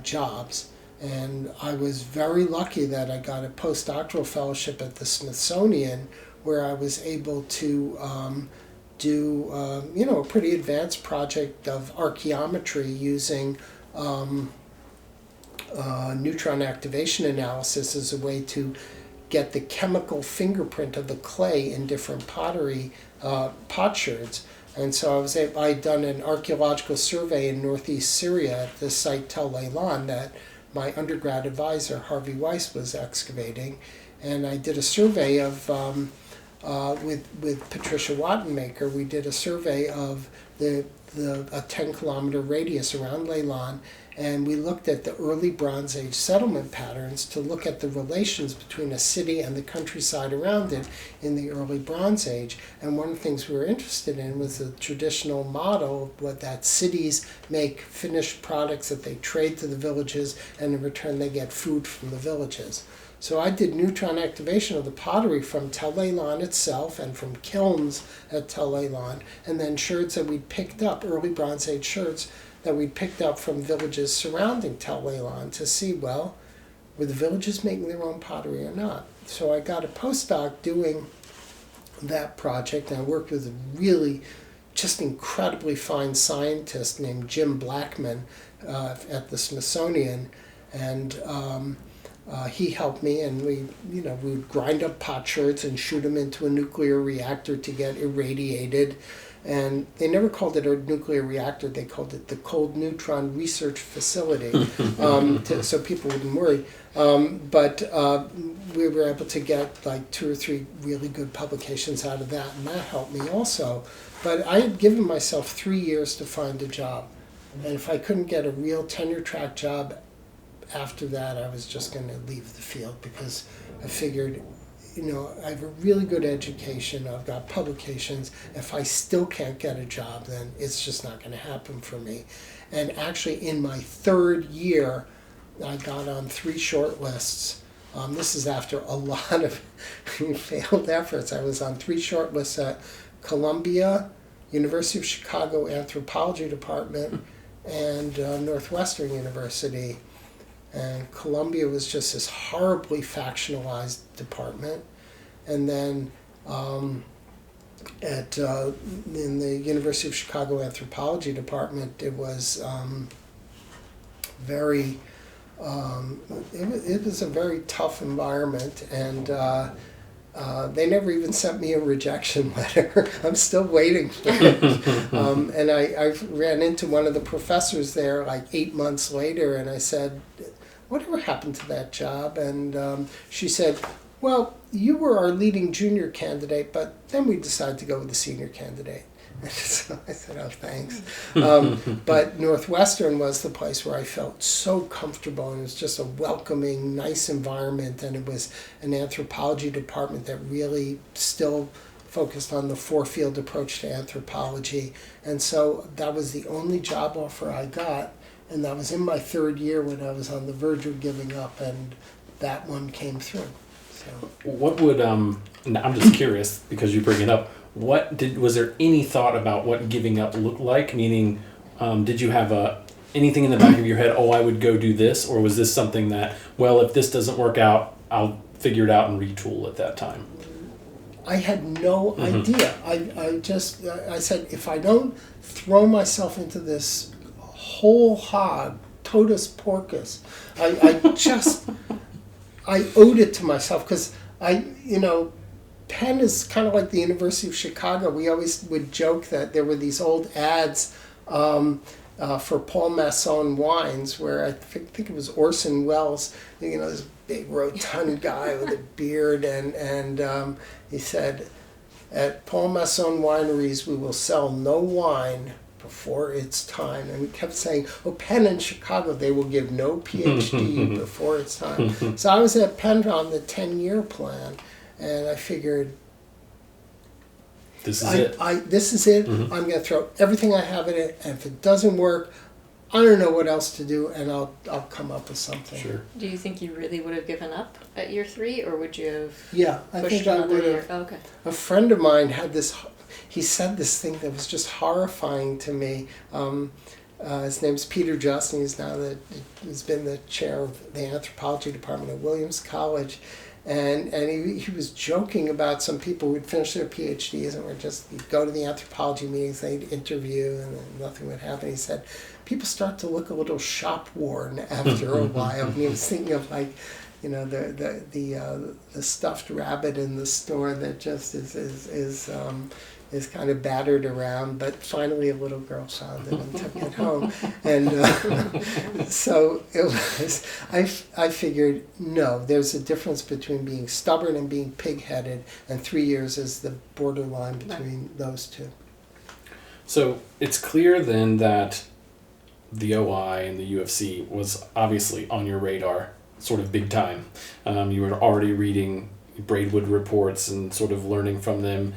jobs. And I was very lucky that I got a postdoctoral fellowship at the Smithsonian, where I was able to do a pretty advanced project of archaeometry using neutron activation analysis as a way to get the chemical fingerprint of the clay in different pottery potsherds. And so I'd done an archaeological survey in northeast Syria at the site Tel Leilan that my undergrad advisor, Harvey Weiss, was excavating. And I did a survey of, with Patricia Wattenmaker, we did a survey of a 10-kilometer radius around Leilan, and we looked at the early Bronze Age settlement patterns to look at the relations between a city and the countryside around it in the early Bronze Age. And one of the things we were interested in was the traditional model of that cities make finished products that they trade to the villages, and in return they get food from the villages. So I did neutron activation of the pottery from Tel Leilan itself and from kilns at Tel Leilan, and then sherds that we'd picked up, early Bronze Age sherds that we'd picked up from villages surrounding Tel Leilan to see, well, were the villages making their own pottery or not? So I got a postdoc doing that project, and I worked with a really just incredibly fine scientist named Jim Blackman at the Smithsonian, and he helped me, and we would grind up potsherds and shoot them into a nuclear reactor to get irradiated. And they never called it a nuclear reactor, they called it the Cold Neutron Research Facility, so people wouldn't worry. But we were able to get like 2 or 3 really good publications out of that, and that helped me also. But I had given myself 3 years to find a job. And if I couldn't get a real tenure track job after that, I was just going to leave the field, because I figured I have a really good education, I've got publications. If I still can't get a job, then it's just not going to happen for me. And actually, in my third year, I got on 3 short lists. This is after a lot of failed efforts. I was on 3 short lists at Columbia, University of Chicago Anthropology Department, and Northwestern University. And Columbia was just this horribly factionalized department. And then in the University of Chicago Anthropology Department, it was very, it was a very tough environment, and they never even sent me a rejection letter. I'm still waiting for it. And I ran into one of the professors there like 8 months later, and I said, "Whatever happened to that job?" And she said, "Well, you were our leading junior candidate, but then we decided to go with the senior candidate." And so I said, "Oh, thanks." But Northwestern was the place where I felt so comfortable, and it was just a welcoming, nice environment, and it was an anthropology department that really still focused on the 4-field approach to anthropology. And so that was the only job offer I got, and that was in my 3rd year when I was on the verge of giving up, and that one came through. So. What would I'm just curious because you bring it up. Was there any thought about what giving up looked like? Meaning, did you have anything in the back of your head? Oh, I would go do this, or was this something that, well, if this doesn't work out, I'll figure it out and retool at that time? I had no idea. I said, if I don't throw myself into this whole hog, totus porcus, I owed it to myself, because Penn is kind of like the University of Chicago. We always would joke that there were these old ads for Paul Masson wines, where I think it was Orson Welles, this big rotund guy with a beard, and he said, "At Paul Masson wineries, we will sell no wine before its time." And we kept saying, "Oh, Penn in Chicago, they will give no PhD before its time." So I was at Penn on the 10-year plan, and I figured, this is it. This is it. Mm-hmm. I'm going to throw everything I have at it, and if it doesn't work, I don't know what else to do, and I'll come up with something. Sure. Do you think you really would have given up at year 3, or would you have I pushed think I another would year? have. Oh, okay. A friend of mine had this. He said this thing that was just horrifying to me. His name's Peter Justin. He's been the chair of the anthropology department at Williams College. And he was joking about some people who'd finished their PhDs and you'd go to the anthropology meetings, they'd interview, and then nothing would happen. He said, people start to look a little shop worn after a while. And he was thinking of the stuffed rabbit in the store that just is kind of battered around, but finally a little girl found it and took it home. And so it was, I figured, no, there's a difference between being stubborn and being pig-headed, and 3 years is the borderline between those two. So it's clear then that the OI and the UFC was obviously on your radar, sort of big time. You were already reading Braidwood reports and sort of learning from them.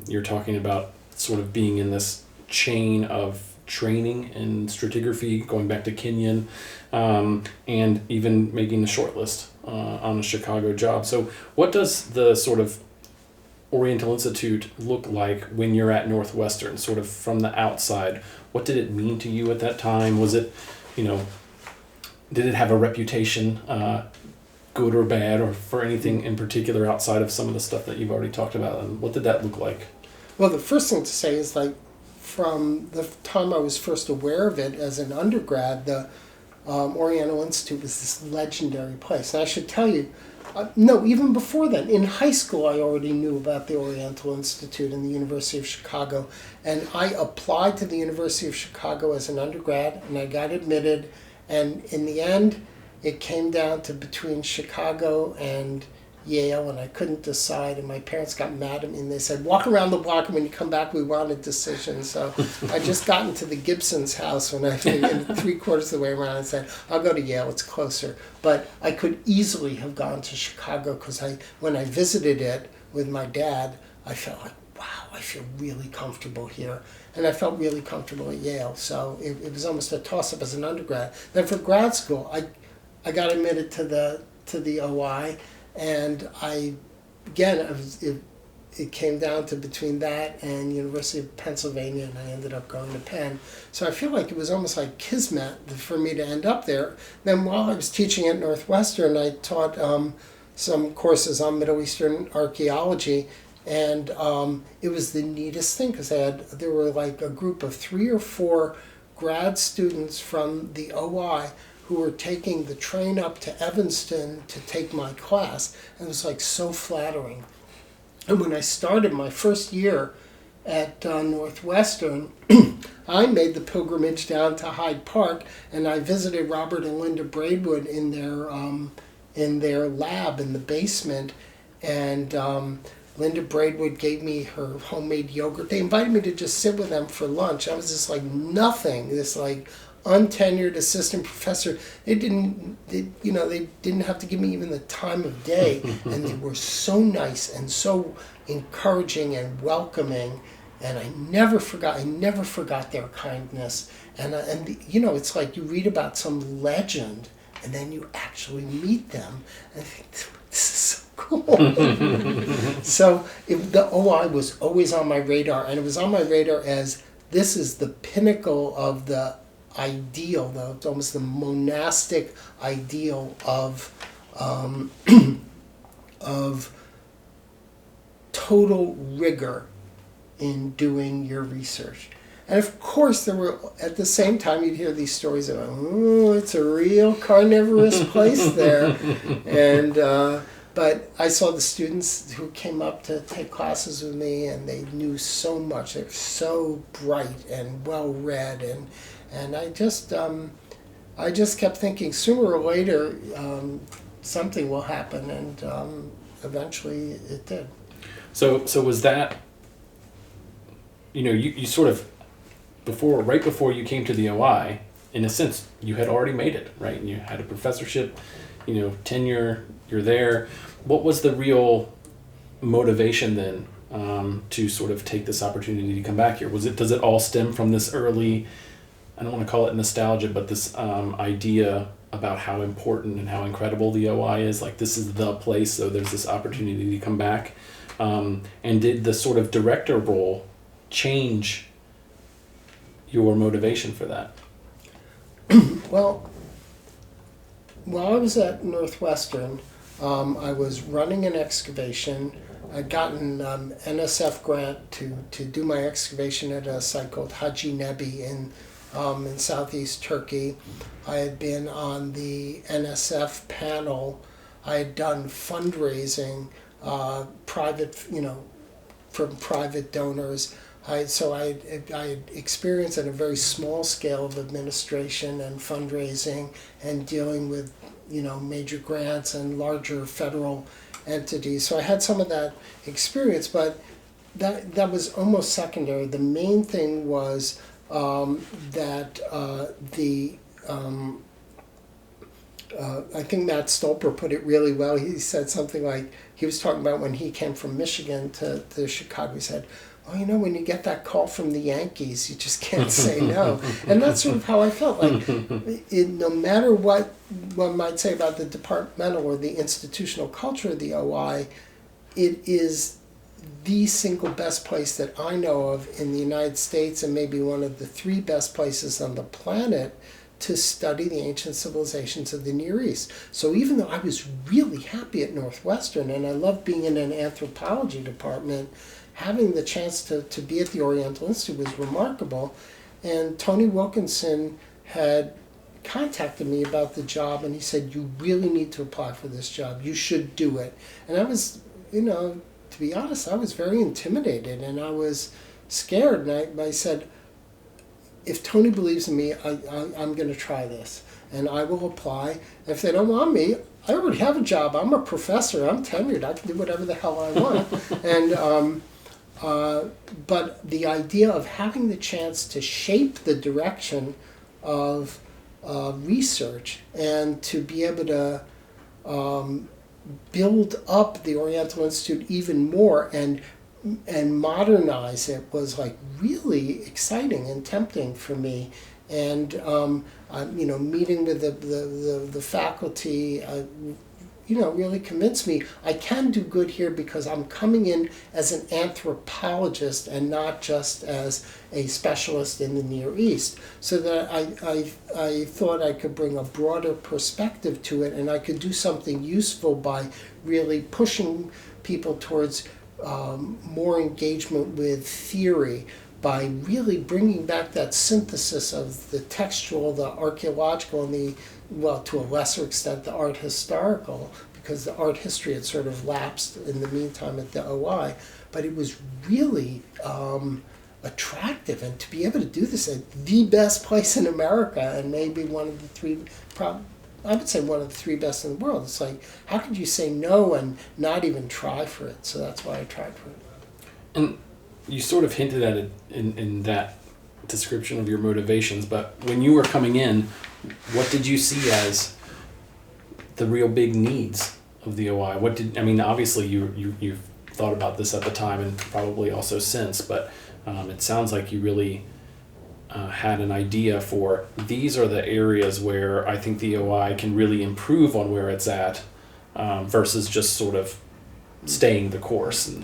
You're talking about sort of being in this chain of training in stratigraphy, going back to Kenyon, and even making the shortlist on a Chicago job. So what does the sort of Oriental Institute look like when you're at Northwestern, sort of from the outside? What did it mean to you at that time? Was it, did it have a reputation, good or bad, or for anything in particular outside of some of the stuff that you've already talked about? And what did that look like? Well, the first thing to say is, from the time I was first aware of it as an undergrad, the Oriental Institute was this legendary place. And I should tell you, no, even before then, in high school I already knew about the Oriental Institute and the University of Chicago. And I applied to the University of Chicago as an undergrad, and I got admitted. And in the end, it came down to between Chicago and Yale, and I couldn't decide, and my parents got mad at me, and they said, walk around the block, and when you come back, we want a decision. So I just got into the Gibson's house when I in 3/4 of the way around and said, I'll go to Yale, it's closer. But I could easily have gone to Chicago, because when I visited it with my dad, I felt like, wow, I feel really comfortable here. And I felt really comfortable at Yale, so it was almost a toss-up as an undergrad. Then for grad school, I got admitted to the OI, and it came down to between that and University of Pennsylvania, and I ended up going to Penn. So I feel like it was almost like kismet for me to end up there. Then while I was teaching at Northwestern, I taught some courses on Middle Eastern archaeology, and it was the neatest thing, because there were like a group of 3 or 4 grad students from the OI who were taking the train up to Evanston to take my class. And it was like so flattering. And when I started my first year at Northwestern, I made the pilgrimage down to Hyde Park, and I visited Robert and Linda Braidwood in their lab in the basement. And Linda Braidwood gave me her homemade yogurt. They invited me to just sit with them for lunch. I was just like nothing, this like untenured assistant professor. They didn't have to give me even the time of day, and they were so nice and so encouraging and welcoming, and I never forgot their kindness. And it's like you read about some legend, and then you actually meet them, and I think, this is so cool. So the OI was always on my radar, and it was on my radar as this is the pinnacle of the ideal, almost the monastic ideal of total rigor in doing your research. And of course, there were, at the same time, you'd hear these stories about, oh, it's a real carnivorous place there. And but I saw the students who came up to take classes with me, and they knew so much. They were so bright and well-read, and I just kept thinking, sooner or later, something will happen, and eventually it did. So was that, you sort of, right before you came to the OI, in a sense, you had already made it, right? And you had a professorship, tenure, you're there. What was the real motivation then to sort of take this opportunity to come back here? Does it all stem from this early, I don't want to call it nostalgia, but this idea about how important and how incredible the OI is? Like, this is the place, so there's this opportunity to come back. And did the sort of director role change your motivation for that? Well, while I was at Northwestern, I was running an excavation. I'd gotten NSF grant to do my excavation at a site called Haji Nebi in southeast Turkey. I had been on the NSF panel. I had done fundraising, private, from private donors. I had experience at a very small scale of administration and fundraising and dealing with, major grants and larger federal entities. So I had some of that experience, but that was almost secondary. The main thing was that I think Matt Stolper put it really well. He said something like, he was talking about when he came from Michigan to Chicago. He said, well, when you get that call from the Yankees, you just can't say no. And that's sort of how I felt. Like, no matter what one might say about the departmental or the institutional culture of the OI, it is the single best place that I know of in the United States, and maybe one of the 3 best places on the planet to study the ancient civilizations of the Near East. So even though I was really happy at Northwestern, and I loved being in an anthropology department, having the chance to be at the Oriental Institute was remarkable. And Tony Wilkinson had contacted me about the job, and he said, you really need to apply for this job. You should do it. And I was, to be honest, I was very intimidated, and I was scared. And I said, if Tony believes in me, I'm going to try this, and I will apply. And if they don't want me, I already have a job. I'm a professor. I'm tenured. I can do whatever the hell I want. And but the idea of having the chance to shape the direction of research and to be able to build up the Oriental Institute even more and modernize it was like really exciting and tempting for me. And meeting with the faculty, really convinced me I can do good here because I'm coming in as an anthropologist and not just as a specialist in the Near East. So that I thought I could bring a broader perspective to it, and I could do something useful by really pushing people towards more engagement with theory, by really bringing back that synthesis of the textual, the archaeological, and to a lesser extent, the art historical, because the art history had sort of lapsed in the meantime at the OI. But it was really attractive, and to be able to do this at the best place in America, and maybe one of the three, I would say one of the three best in the world. It's like, how could you say no and not even try for it? So that's why I tried for it. And you sort of hinted at it in that description of your motivations, but when you were coming in, what did you see as the real big needs of the OI? Obviously you've thought about this at the time and probably also since, but it sounds like you really had an idea for these are the areas where I think the OI can really improve on where it's at, versus just sort of staying the course.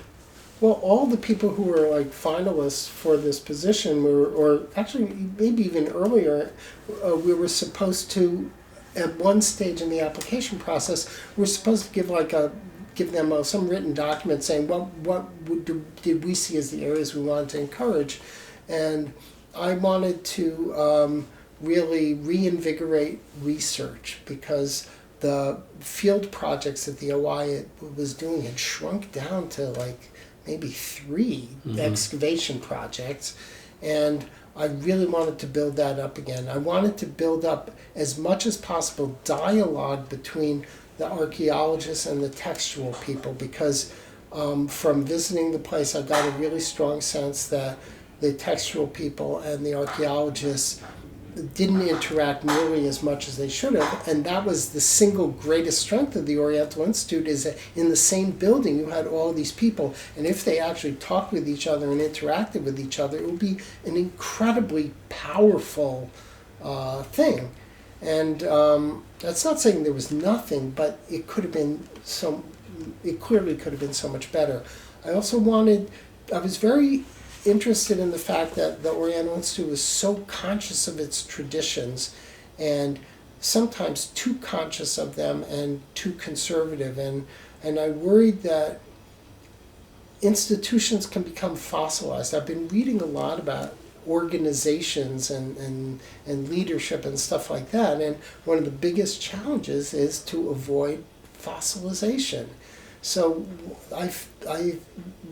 Well, all the people who were like finalists for this position were, or actually maybe even earlier, we were supposed to, at one stage in the application process, we were supposed to give them some written document saying what did we see as the areas we wanted to encourage, and I wanted to really reinvigorate research because the field projects that the OI was doing had shrunk down to like maybe 3 excavation projects, and I really wanted to build that up again. I wanted to build up as much as possible dialogue between the archaeologists and the textual people, because from visiting the place I got a really strong sense that the textual people and the archaeologists didn't interact nearly as much as they should have, and that was the single greatest strength of the Oriental Institute, is that in the same building you had all these people, and if they actually talked with each other and interacted with each other, it would be an incredibly powerful thing. And that's not saying there was nothing, but it could have been it clearly could have been so much better. I was very interested in the fact that the Oriental Institute was so conscious of its traditions, and sometimes too conscious of them and too conservative, and I worried that institutions can become fossilized. I've been reading a lot about organizations and leadership and stuff like that, and one of the biggest challenges is to avoid fossilization. So I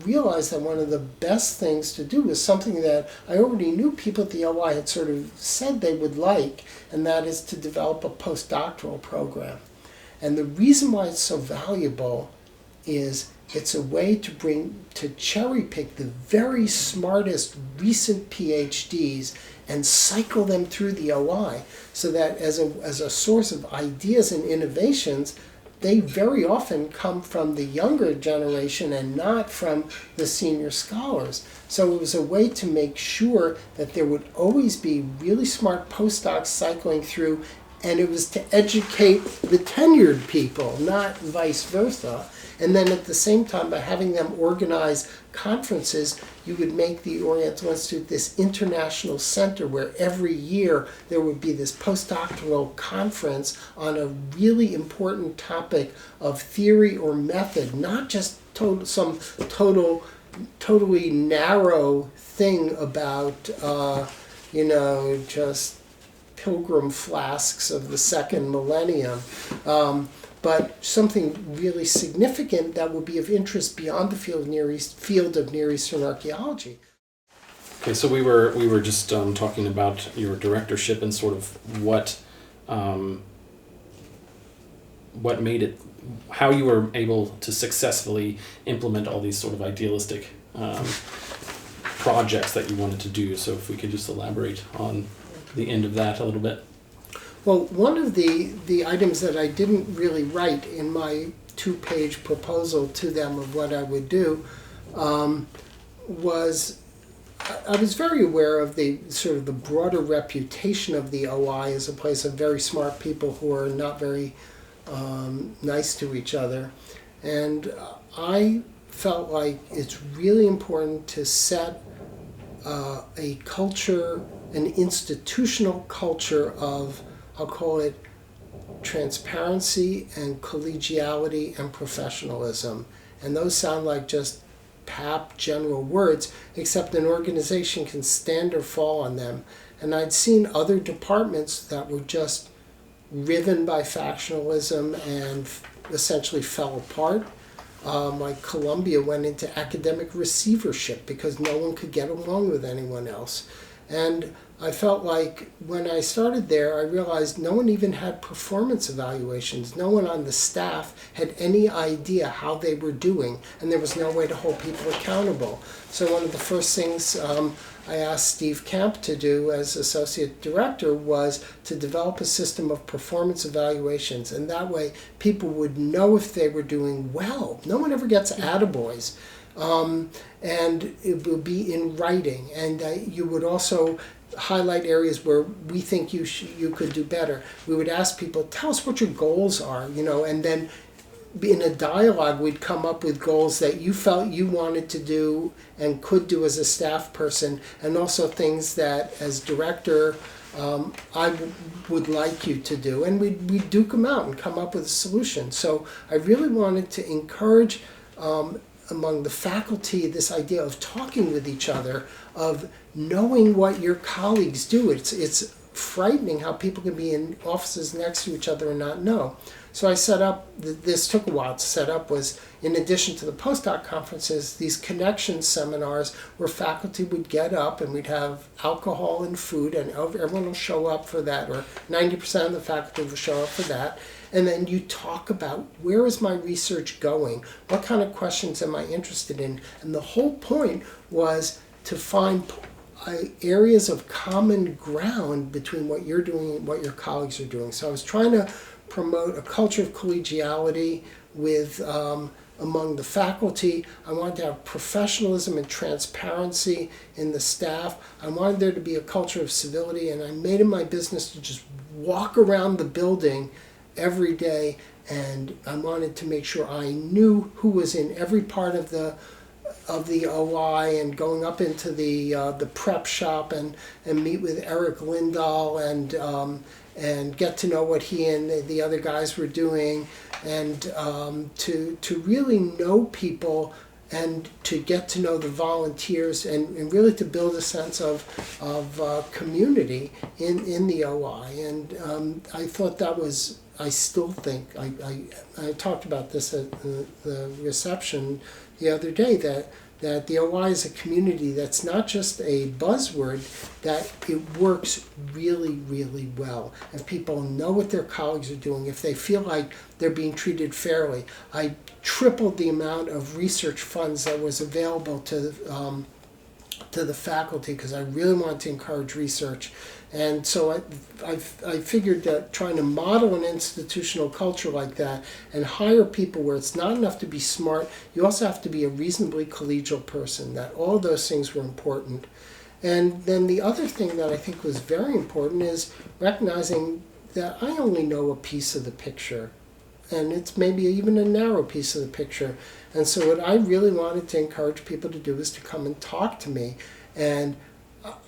realized that one of the best things to do was something that I already knew people at the OI had sort of said they would like, and that is to develop a post-doctoral program. And the reason why it's so valuable is it's a way to cherry pick the very smartest recent PhDs and cycle them through the OI, so that as a source of ideas and innovations, they very often come from the younger generation and not from the senior scholars. So it was a way to make sure that there would always be really smart postdocs cycling through, and it was to educate the tenured people, not vice versa. And then at the same time, by having them organize conferences, you would make the Oriental Institute this international center where every year there would be this postdoctoral conference on a really important topic of theory or method, not just some totally narrow thing about, just pilgrim flasks of the second millennium. But something really significant that would be of interest beyond the field of Near Eastern archaeology. Okay, so we were just talking about your directorship and sort of what made it, how you were able to successfully implement all these sort of idealistic projects that you wanted to do. So if we could just elaborate on the end of that a little bit. Well, one of the items that I didn't really write in my 2-page proposal to them of what I would do was I was very aware of the sort of the broader reputation of the OI as a place of very smart people who are not very nice to each other. And I felt like it's really important to set a culture, an institutional culture of, I'll call it, transparency and collegiality and professionalism. And those sound like just pap general words, except an organization can stand or fall on them. And I'd seen other departments that were just riven by factionalism and essentially fell apart. Like Columbia went into academic receivership because no one could get along with anyone else. And I felt like when I started there, I realized no one even had performance evaluations. No one on the staff had any idea how they were doing, and there was no way to hold people accountable. So one of the first things I asked Steve Camp to do as associate director was to develop a system of performance evaluations, and that way people would know if they were doing well. No one ever gets attaboys. And it would be in writing, and you would also highlight areas where we think you could do better. We would ask people, tell us what your goals are, and then in a dialogue we'd come up with goals that you felt you wanted to do and could do as a staff person, and also things that as director I would like you to do, and we'd duke them out and come up with a solution. So I really wanted to encourage among the faculty this idea of talking with each other, of knowing what your colleagues do. It's frightening how people can be in offices next to each other and not know. So I set up, this took a while to set up, was in addition to the postdoc conferences, these connection seminars where faculty would get up and we'd have alcohol and food, and everyone will show up for that, or 90% of the faculty will show up for that. And then you talk about, where is my research going? What kind of questions am I interested in? And the whole point was to find areas of common ground between what you're doing and what your colleagues are doing. So I was trying to promote a culture of collegiality with among the faculty. I wanted to have professionalism and transparency in the staff. I wanted there to be a culture of civility, and I made it my business to just walk around the building every day, and I wanted to make sure I knew who was in every part of the OI, and going up into the prep shop and meet with Eric Lindahl and get to know what he and the other guys were doing, and to really know people and to get to know the volunteers, and really to build a sense of community in the OI. And I thought that was, I still think, I talked about this at the reception the other day, that the OI is a community that's not just a buzzword, that it works really, really well. If people know what their colleagues are doing, if they feel like they're being treated fairly. I tripled the amount of research funds that was available to the faculty because I really wanted to encourage research. And so I figured that trying to model an institutional culture like that and hire people where it's not enough to be smart, you also have to be a reasonably collegial person, that all those things were important. And then the other thing that I think was very important is recognizing that I only know a piece of the picture, and it's maybe even a narrow piece of the picture. And so what I really wanted to encourage people to do is to come and talk to me. And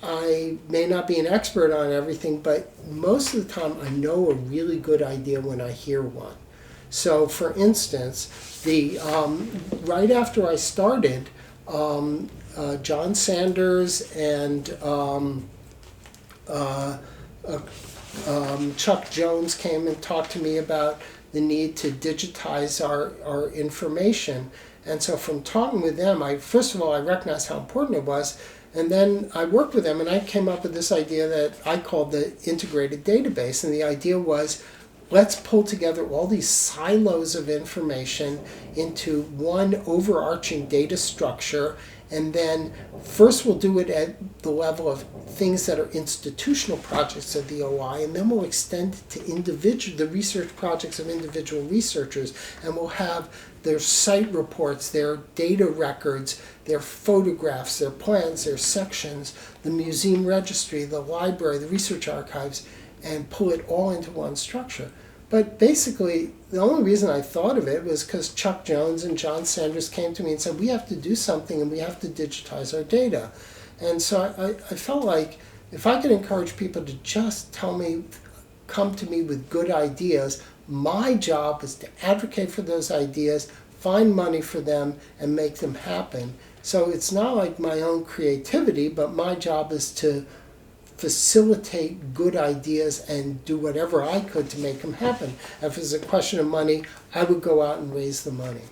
I may not be an expert on everything, but most of the time I know a really good idea when I hear one. So for instance, right after I started, John Sanders and Chuck Jones came and talked to me about the need to digitize our information. And so from talking with them, first of all, I recognized how important it was. And then I worked with them, and I came up with this idea that I called the integrated database. And the idea was, let's pull together all these silos of information into one overarching data structure. And then first we'll do it at the level of things that are institutional projects of the OI, and then we'll extend it to the research projects of individual researchers, and we'll have their site reports, their data records, their photographs, their plans, their sections, the museum registry, the library, the research archives, and pull it all into one structure. But basically, the only reason I thought of it was because Chuck Jones and John Sanders came to me and said, we have to do something and we have to digitize our data. And so I felt like if I could encourage people to just come to me with good ideas, my job was to advocate for those ideas, find money for them, and make them happen. So it's not like my own creativity, but my job is to facilitate good ideas and do whatever I could to make them happen. If it's a question of money, I would go out and raise the money.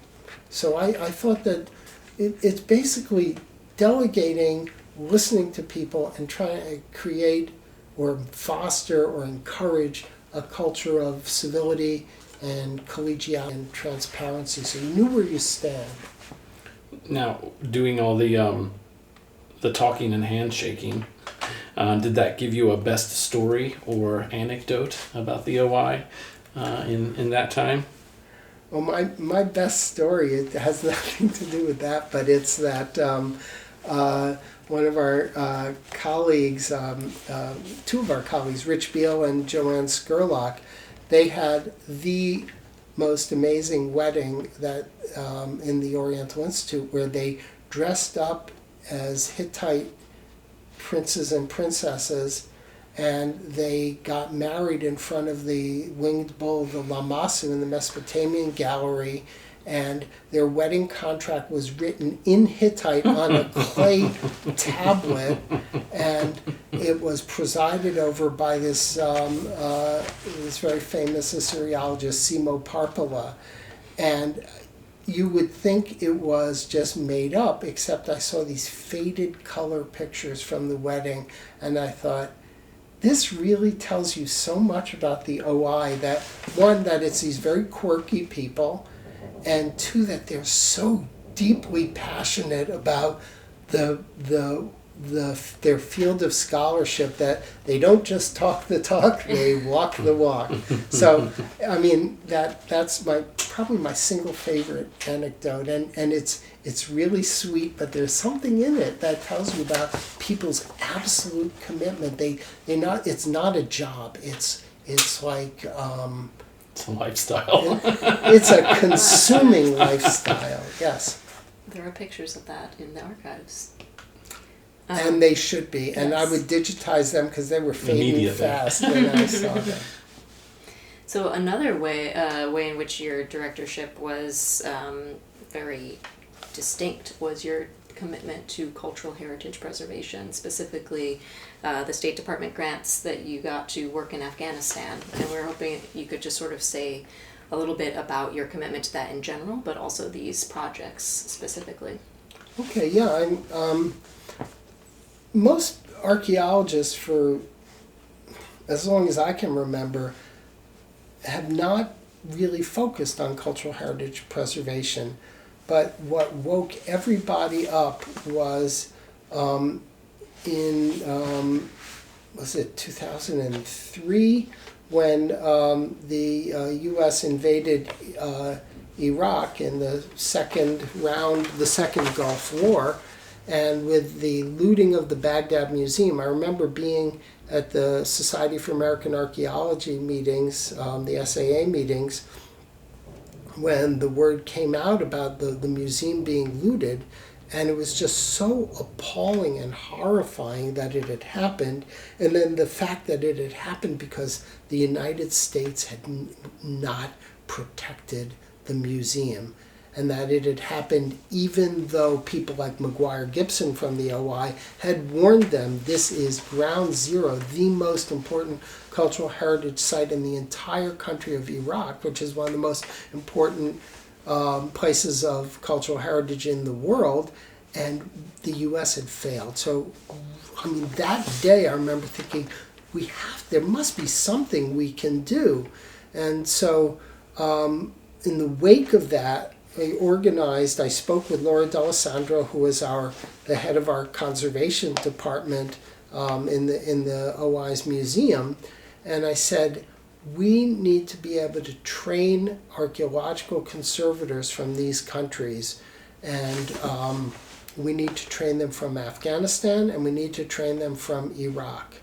So I thought that it's basically delegating, listening to people, and trying to create or foster or encourage a culture of civility and collegiality and transparency, so you knew where you stand. Now, doing all the talking and handshaking, did that give you a best story or anecdote about the OI in that time? Well, my best story, it has nothing to do with that, but it's that one of our colleagues, two of our colleagues, Rich Beal and Joanne Skurlock, they had the most amazing wedding that in the Oriental Institute, where they dressed up as Hittite princes and princesses, and they got married in front of the winged bull, the Lamassu, in the Mesopotamian gallery, and their wedding contract was written in Hittite on a clay tablet, and it was presided over by this very famous Assyriologist, Simo Parpala. And you would think it was just made up, except I saw these faded color pictures from the wedding, and I thought, this really tells you so much about the OI, that one, that it's these very quirky people, and two, that they're so deeply passionate about their field of scholarship, that they don't just talk the talk, they walk the walk. So, I mean, that's probably my single favorite anecdote, and it's really sweet, but there's something in it that tells you about people's absolute commitment. It's not a job. It's like it's a lifestyle. It's a consuming lifestyle. Yes. There are pictures of that in the archives. And they should be. Yes. And I would digitize them because they were fading fast when I saw them. So another way in which your directorship was very distinct was your commitment to cultural heritage preservation, specifically the State Department grants that you got to work in Afghanistan. And we're hoping you could just sort of say a little bit about your commitment to that in general, but also these projects specifically. Okay, yeah. Most archaeologists, for as long as I can remember, have not really focused on cultural heritage preservation. But what woke everybody up was in 2003, when the U.S. invaded Iraq in the second Gulf War, and with the looting of the Baghdad Museum. I remember being at the Society for American Archaeology meetings, the SAA meetings, when the word came out about the museum being looted, and it was just so appalling and horrifying that it had happened, and then the fact that it had happened because the United States had not protected the museum, and that it had happened even though people like McGuire Gibson from the OI had warned them, this is ground zero, the most important cultural heritage site in the entire country of Iraq, which is one of the most important places of cultural heritage in the world, and the U.S. had failed. So, I mean, that day I remember thinking, there must be something we can do. And so, in the wake of that, I spoke with Laura D'Alessandro, who was the head of our conservation department in the OI's museum, and I said, we need to be able to train archaeological conservators from these countries, and we need to train them from Afghanistan, and we need to train them from Iraq.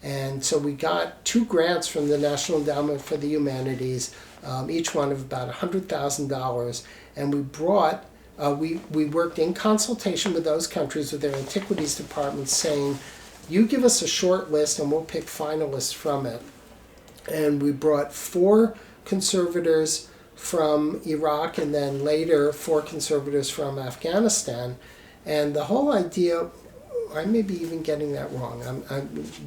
And so we got 2 grants from the National Endowment for the Humanities, each one of about $100,000, and we brought, we worked in consultation with those countries, with their antiquities departments, saying, you give us a short list and we'll pick finalists from it. And we brought 4 conservators from Iraq, and then later 4 conservators from Afghanistan. And the whole idea, I may be even getting that wrong,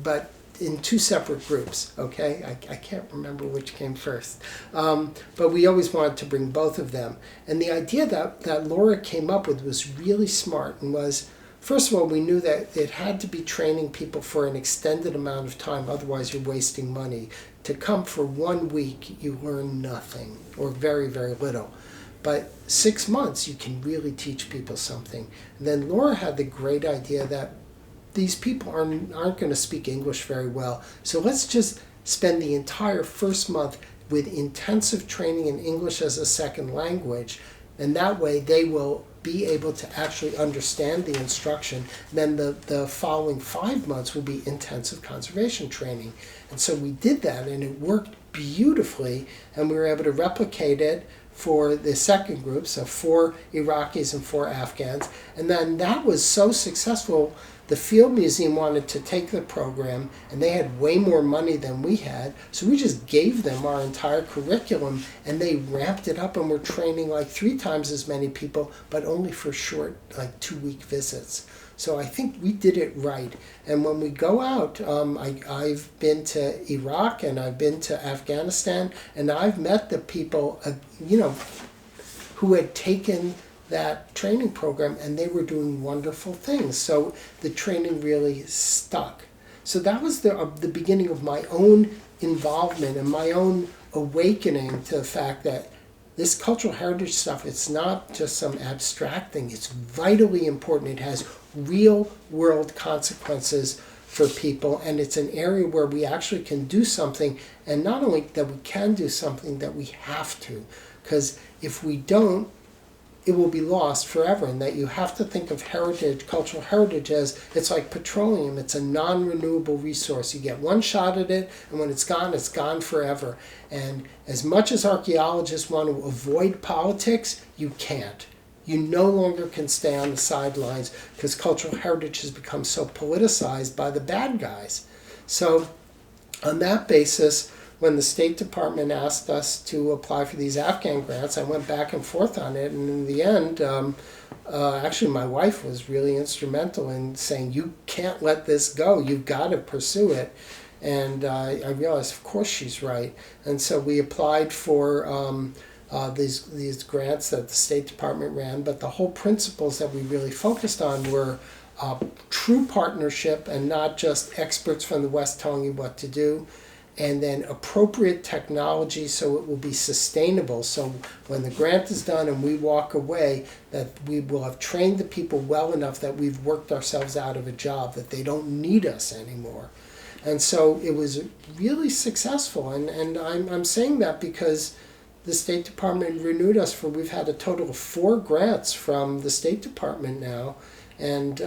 but in 2 separate groups, okay? I can't remember which came first. But we always wanted to bring both of them. And the idea that Laura came up with was really smart, and was, first of all, we knew that it had to be training people for an extended amount of time, otherwise you're wasting money. To come for 1 week, you learn nothing, or very, very little. But 6 months, you can really teach people something. And then Laura had the great idea that these people aren't going to speak English very well. So let's just spend the entire first month with intensive training in English as a second language. And that way they will be able to actually understand the instruction. Then the following 5 months will be intensive conservation training. And so we did that, and it worked beautifully. And we were able to replicate it for the second group, so 4 Iraqis and 4 Afghans. And then that was so successful, the Field Museum wanted to take the program, and they had way more money than we had, so we just gave them our entire curriculum, and they ramped it up, and we're training like 3 times as many people, but only for short, like 2-week visits. So I think we did it right. And when we go out, I've been to Iraq, and I've been to Afghanistan, and I've met the people, who had taken that training program, and they were doing wonderful things. So the training really stuck. So that was the beginning of my own involvement and my own awakening to the fact that this cultural heritage stuff, it's not just some abstract thing. It's vitally important. It has real world consequences for people, and it's an area where we actually can do something, and not only that we can do something, that we have to. Because if we don't, it will be lost forever, and that you have to think of heritage, cultural heritage, as it's like petroleum. It's a non-renewable resource. You get one shot at it, and when it's gone forever. And as much as archaeologists want to avoid politics, you can't. You no longer can stay on the sidelines, because cultural heritage has become so politicized by the bad guys. So on that basis, when the State Department asked us to apply for these Afghan grants, I went back and forth on it, and in the end, actually my wife was really instrumental in saying, you can't let this go, you've got to pursue it. And I realized, of course she's right. And so we applied for these grants that the State Department ran, but the whole principles that we really focused on were true partnership, and not just experts from the West telling you what to do, and then appropriate technology so it will be sustainable. So when the grant is done and we walk away, that we will have trained the people well enough that we've worked ourselves out of a job, that they don't need us anymore. And so it was really successful. And I'm saying that because the State Department renewed us we've had a total of 4 grants from the State Department now, and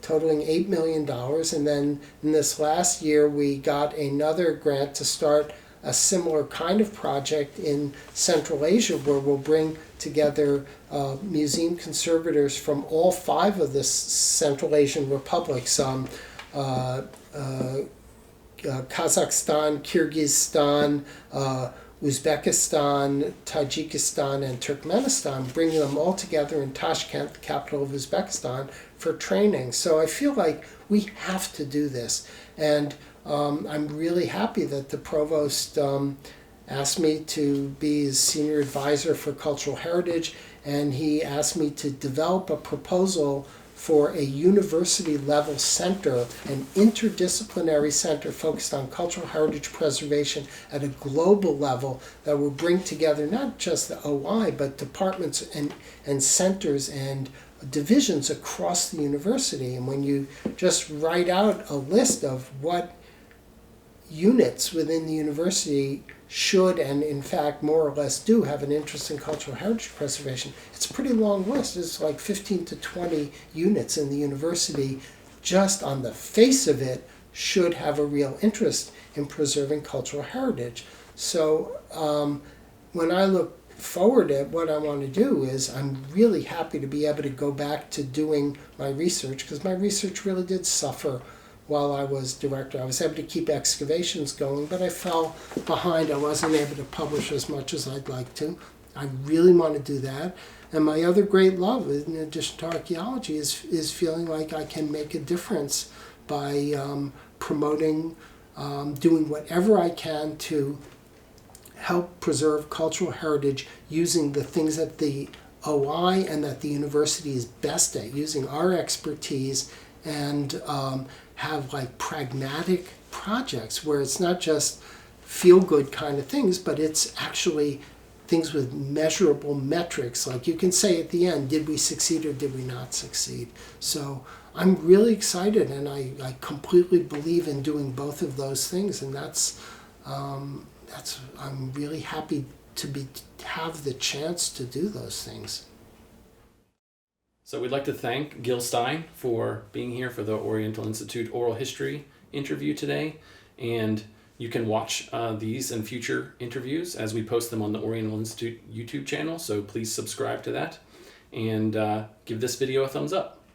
totaling $8 million. And then in this last year, we got another grant to start a similar kind of project in Central Asia, where we'll bring together museum conservators from all 5 of the Central Asian republics, Kazakhstan, Kyrgyzstan, Uzbekistan, Tajikistan, and Turkmenistan, bringing them all together in Tashkent, the capital of Uzbekistan, for training. So I feel like we have to do this. And I'm really happy that the provost asked me to be his senior advisor for cultural heritage, and he asked me to develop a proposal for a university-level center, an interdisciplinary center focused on cultural heritage preservation at a global level that will bring together not just the OI, but departments and centers and divisions across the university. And when you just write out a list of what units within the university should and in fact more or less do have an interest in cultural heritage preservation, it's a pretty long list. It's like 15 to 20 units in the university just on the face of it should have a real interest in preserving cultural heritage. So when I look forward at what I want to do is I'm really happy to be able to go back to doing my research, because my research really did suffer while I was director. I was able to keep excavations going, but I fell behind. I wasn't able to publish as much as I'd like to. I really want to do that. And my other great love, in addition to archaeology, is feeling like I can make a difference by promoting, doing whatever I can to help preserve cultural heritage using the things that the OI and that the university is best at, using our expertise, and have like pragmatic projects where it's not just feel-good kind of things, but it's actually things with measurable metrics. Like you can say at the end, did we succeed or did we not succeed? So I'm really excited, and I completely believe in doing both of those things, and that's I'm really happy to have the chance to do those things. So we'd like to thank Gil Stein for being here for the Oriental Institute Oral History interview today. And you can watch these and future interviews as we post them on the Oriental Institute YouTube channel. So please subscribe to that and give this video a thumbs up.